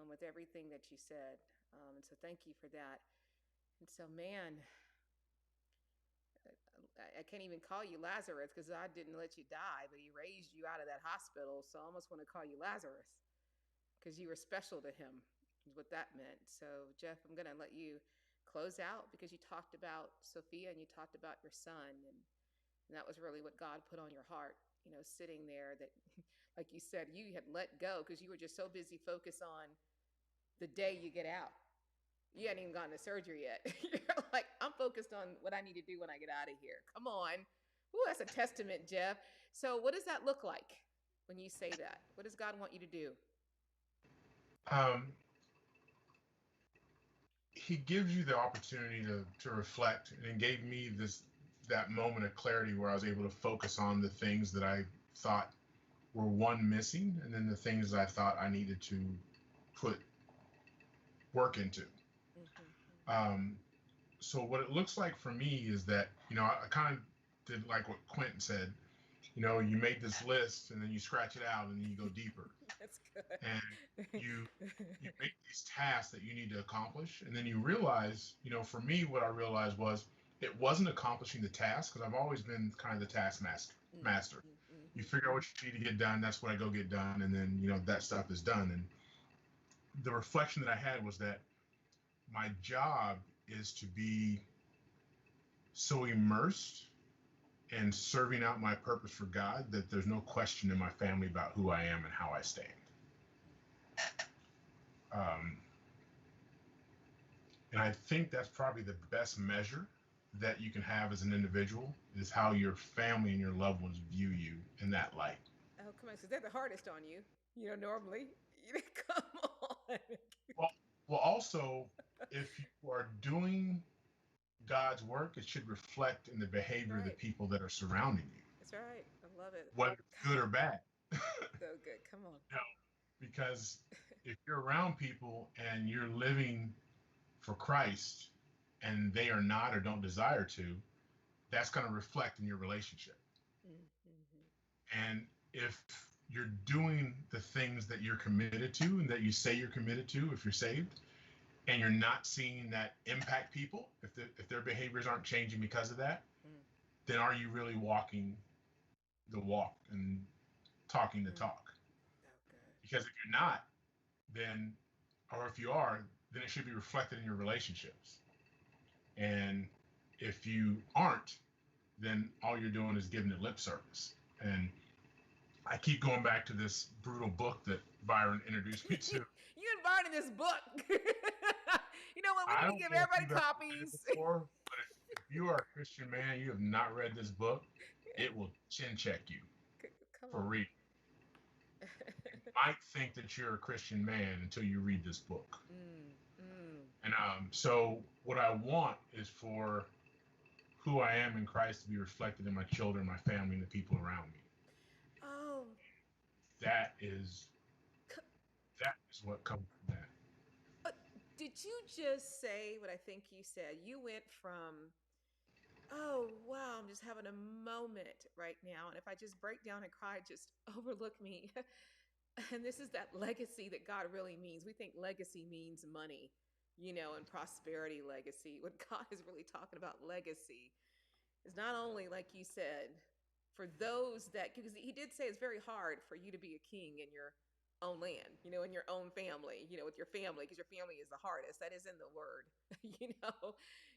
with everything that you said. And so thank you for that. And so, man, I can't even call you Lazarus because God didn't let you die, but he raised you out of that hospital. So I almost want to call you Lazarus because you were special to him, is what that meant. So, Jeff, I'm going to let you close out because you talked about Sophia and you talked about your son. And that was really what God put on your heart, sitting there that, like you said, you had let go because you were just so busy focused on the day you get out. You hadn't even gotten to surgery yet. You're like, I'm focused on what I need to do when I get out of here. Come on. Ooh, that's a testament, Jeff. So what does that look like when you say that? What does God want you to do? He gives you the opportunity to reflect, and gave me that moment of clarity where I was able to focus on the things that I thought were missing, and then the things I thought I needed to put work into. So what it looks like for me is that, I kind of did like what Quint said. You make this list and then you scratch it out and then you go deeper. That's good. And you make these tasks that you need to accomplish, and then you realize, for me, what I realized was it wasn't accomplishing the task, because I've always been kind of the task master. You figure out what you need to get done, that's what I go get done, and then that stuff is done. And the reflection that I had was that my job is to be so immersed and serving out my purpose for God that there's no question in my family about who I am and how I stand. And I think that's probably the best measure that you can have as an individual, is how your family and your loved ones view you in that light. Oh, come on, because they're the hardest on you, normally. Come on. Well, also, if you are doing God's work, it should reflect in the behavior of the people that are surrounding you. That's right. I love it. Whether good or bad. So good. Come on. Because if you're around people and you're living for Christ and they are not or don't desire to, that's going to reflect in your relationship. And if you're doing the things that you're committed to and that you say you're committed to, if you're saved, and you're not seeing that impact people, if their behaviors aren't changing because of that, then are you really walking the walk and talking the talk? Because if you're not, then, or if you are, then it should be reflected in your relationships. And if you aren't, then all you're doing is giving it lip service. And I keep going back to this brutal book that Byron introduced me to. You and Byron in this book. You know what? We I need to don't give know if everybody you've ever read it copies. before, but if you are a Christian man, you have not read this book, it will chin check you Come for on. reading. You might think that you're a Christian man until you read this book. And so what I want is for who I am in Christ to be reflected in my children, my family, and the people around me. Oh, That is what comes from that. did you just say what I think you said? You went from, oh, wow, I'm just having a moment right now. And if I just break down and cry, just overlook me. And this is that legacy that God really means. We think legacy means money, and prosperity legacy. What God is really talking about legacy is not only, like you said, for those that, because he did say it's very hard for you to be a king in your own land, in your own family, with your family, because your family is the hardest. That is in the word,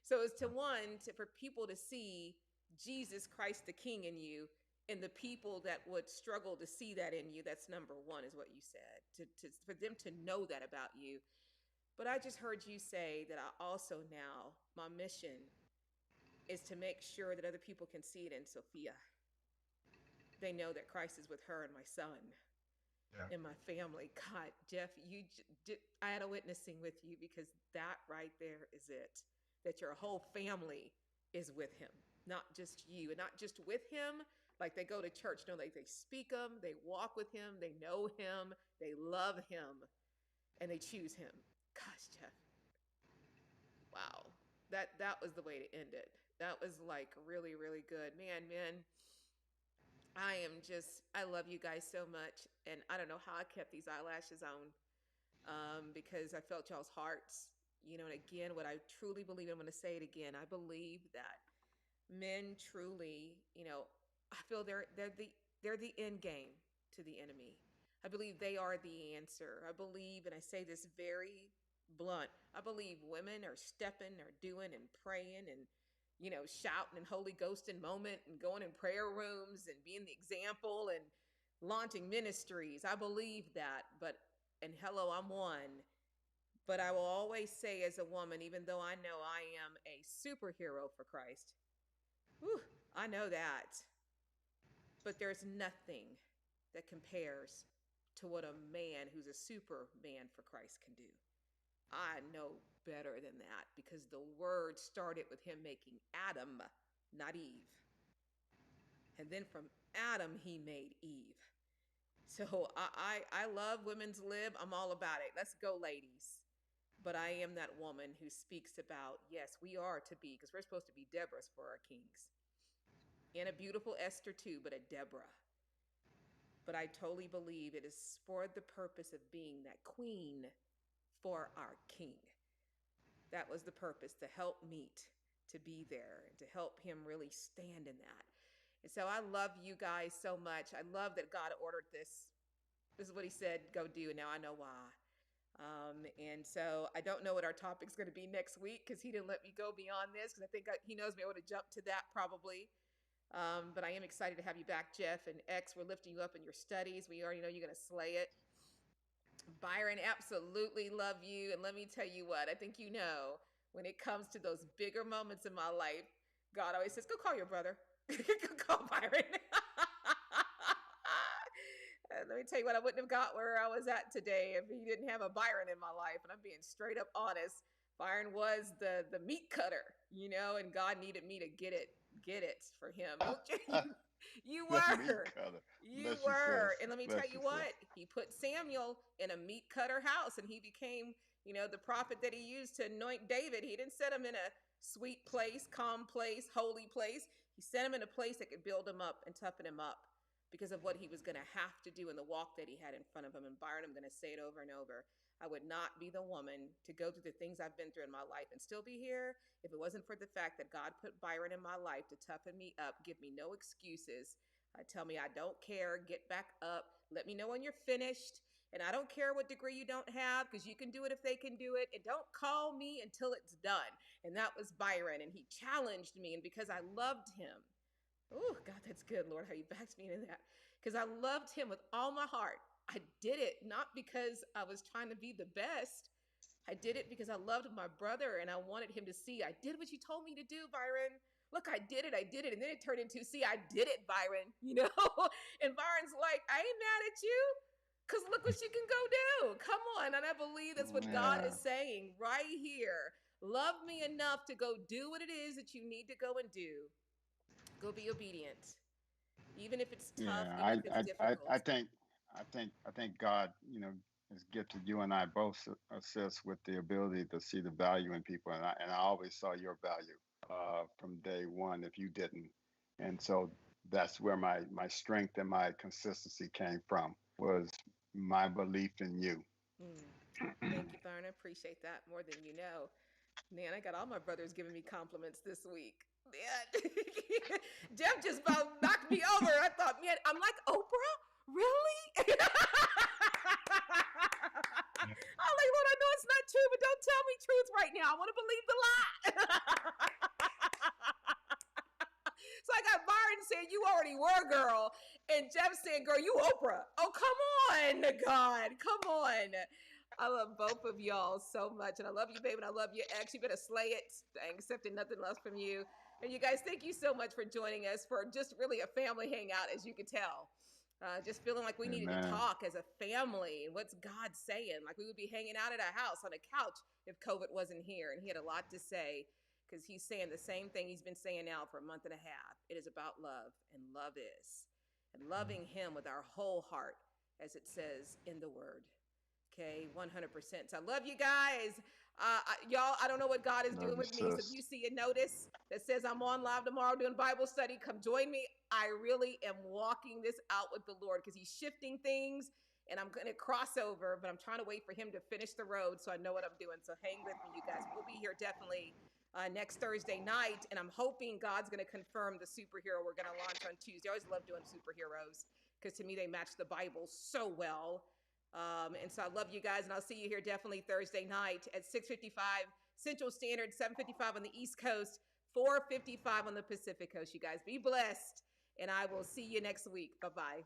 So it's for people to see Jesus Christ the King in you, and the people that would struggle to see that in you. That's number one, is what you said, for them to know that about you. But I just heard you say that I also now, my mission is to make sure that other people can see it in Sophia. They know that Christ is with her and my son and my family. God, Jeff, I had a witnessing with you, because that right there is it. That your whole family is with him, not just you, and not just with him. Like they go to church, no, they speak him, they walk with him, they know him, they love him, and they choose him. Gosh, Jeff. Wow. That was the way to end it. That was like really, really good. Man. I love you guys so much. And I don't know how I kept these eyelashes on, because I felt y'all's hearts, and again, what I truly believe, I'm going to say it again. I believe that men truly, I feel they're the end game to the enemy. I believe they are the answer. I believe, and I say this very blunt, I believe women are stepping or doing and praying and, shouting and Holy Ghost in moment and going in prayer rooms and being the example and launching ministries. I believe that, and hello, I'm one. But I will always say, as a woman, even though I know I am a superhero for Christ, I know that. But there's nothing that compares to what a man who's a superman for Christ can do. I know better than that, because the word started with him making Adam, not Eve. And then from Adam, he made Eve. So I love women's lib. I'm all about it. Let's go, ladies. But I am that woman who speaks about, yes, we are to be, because we're supposed to be Deborahs for our kings. And a beautiful Esther too, but a Deborah. But I totally believe it is for the purpose of being that queen for our king. That was the purpose, to help meet, to be there, and to help him really stand in that. And so I love you guys so much. I love that God ordered this. This is what he said, go do, and now I know why. And so I don't know what our topic's going to be next week, because he didn't let me go beyond this, because I think he knows me. I would have jumped to that probably. But I am excited to have you back, Jeff. And X, we're lifting you up in your studies. We already know you're going to slay it. Byron, absolutely love you. And let me tell you what, I think when it comes to those bigger moments in my life, God always says, go call your brother. Go call Byron. Let me tell you what, I wouldn't have got where I was at today if he didn't have a Byron in my life. And I'm being straight up honest. Byron was the meat cutter, and God needed me to get it for him. You were. You were. And let me tell you what, he put Samuel in a meat cutter house, and he became, the prophet that he used to anoint David. He didn't set him in a sweet place, calm place, holy place. He sent him in a place that could build him up and toughen him up, because of what he was going to have to do in the walk that he had in front of him. And Byron, I'm going to say it over and over. I would not be the woman to go through the things I've been through in my life and still be here if it wasn't for the fact that God put Byron in my life to toughen me up, give me no excuses. Tell me I don't care, get back up, let me know when you're finished. And I don't care what degree you don't have, because you can do it if they can do it. And don't call me until it's done. And that was Byron. And he challenged me. And because I loved him, oh, God, that's good, Lord, how you backed me into that. Because I loved him with all my heart. I did it not because I was trying to be the best. I did it because I loved my brother and I wanted him to see I did what you told me to do, Byron. Look, I did it. And then it turned into, see, I did it, Byron, you know? And Byron's like, I ain't mad at you. Because look what you can go do. Come on. And I believe that's what God is saying right here. Love me enough to go do what it is that you need to go and do. Go be obedient. Even if it's tough, even if it's difficult. I think God, has gifted you and I both, assist with the ability to see the value in people. And I always saw your value from day one if you didn't. And so that's where my strength and my consistency came from, was my belief in you. Thank you, Byron. I appreciate that more than you know. Man, I got all my brothers giving me compliments this week. Man, Jeff just about knocked me over. I thought, man, I'm like Oprah? Really? I'm like, Lord, I know it's not true, but don't tell me truth right now. I want to believe the lie. So I got Byron saying, you already were, girl. And Jeff saying, girl, you Oprah. Oh, come on, God. Come on. I love both of y'all so much. And I love you, babe, and I love you, X. You better slay it. I ain't accepting nothing less from you. And you guys, thank you so much for joining us for just really a family hangout, as you could tell. Just feeling like we needed to talk as a family. And what's God saying? Like we would be hanging out at our house on a couch if COVID wasn't here. And he had a lot to say, because he's saying the same thing he's been saying now for a month and a half. It is about love, and love is. And loving him with our whole heart, as it says in the word. Okay, 100%. So I love you guys. Y'all, I don't know what God is doing with me. So if you see a notice that says I'm on live tomorrow doing Bible study, come join me. I really am walking this out with the Lord because he's shifting things, and I'm going to cross over, but I'm trying to wait for him to finish the road so I know what I'm doing. So hang with me, you guys. We'll be here definitely next Thursday night, and I'm hoping God's going to confirm the superhero we're going to launch on Tuesday. I always love doing superheroes because to me they match the Bible so well. And so I love you guys, and I'll see you here definitely Thursday night at 6:55 Central Standard, 7:55 on the East Coast, 4:55 on the Pacific Coast. You guys be blessed, and I will see you next week. Bye-bye.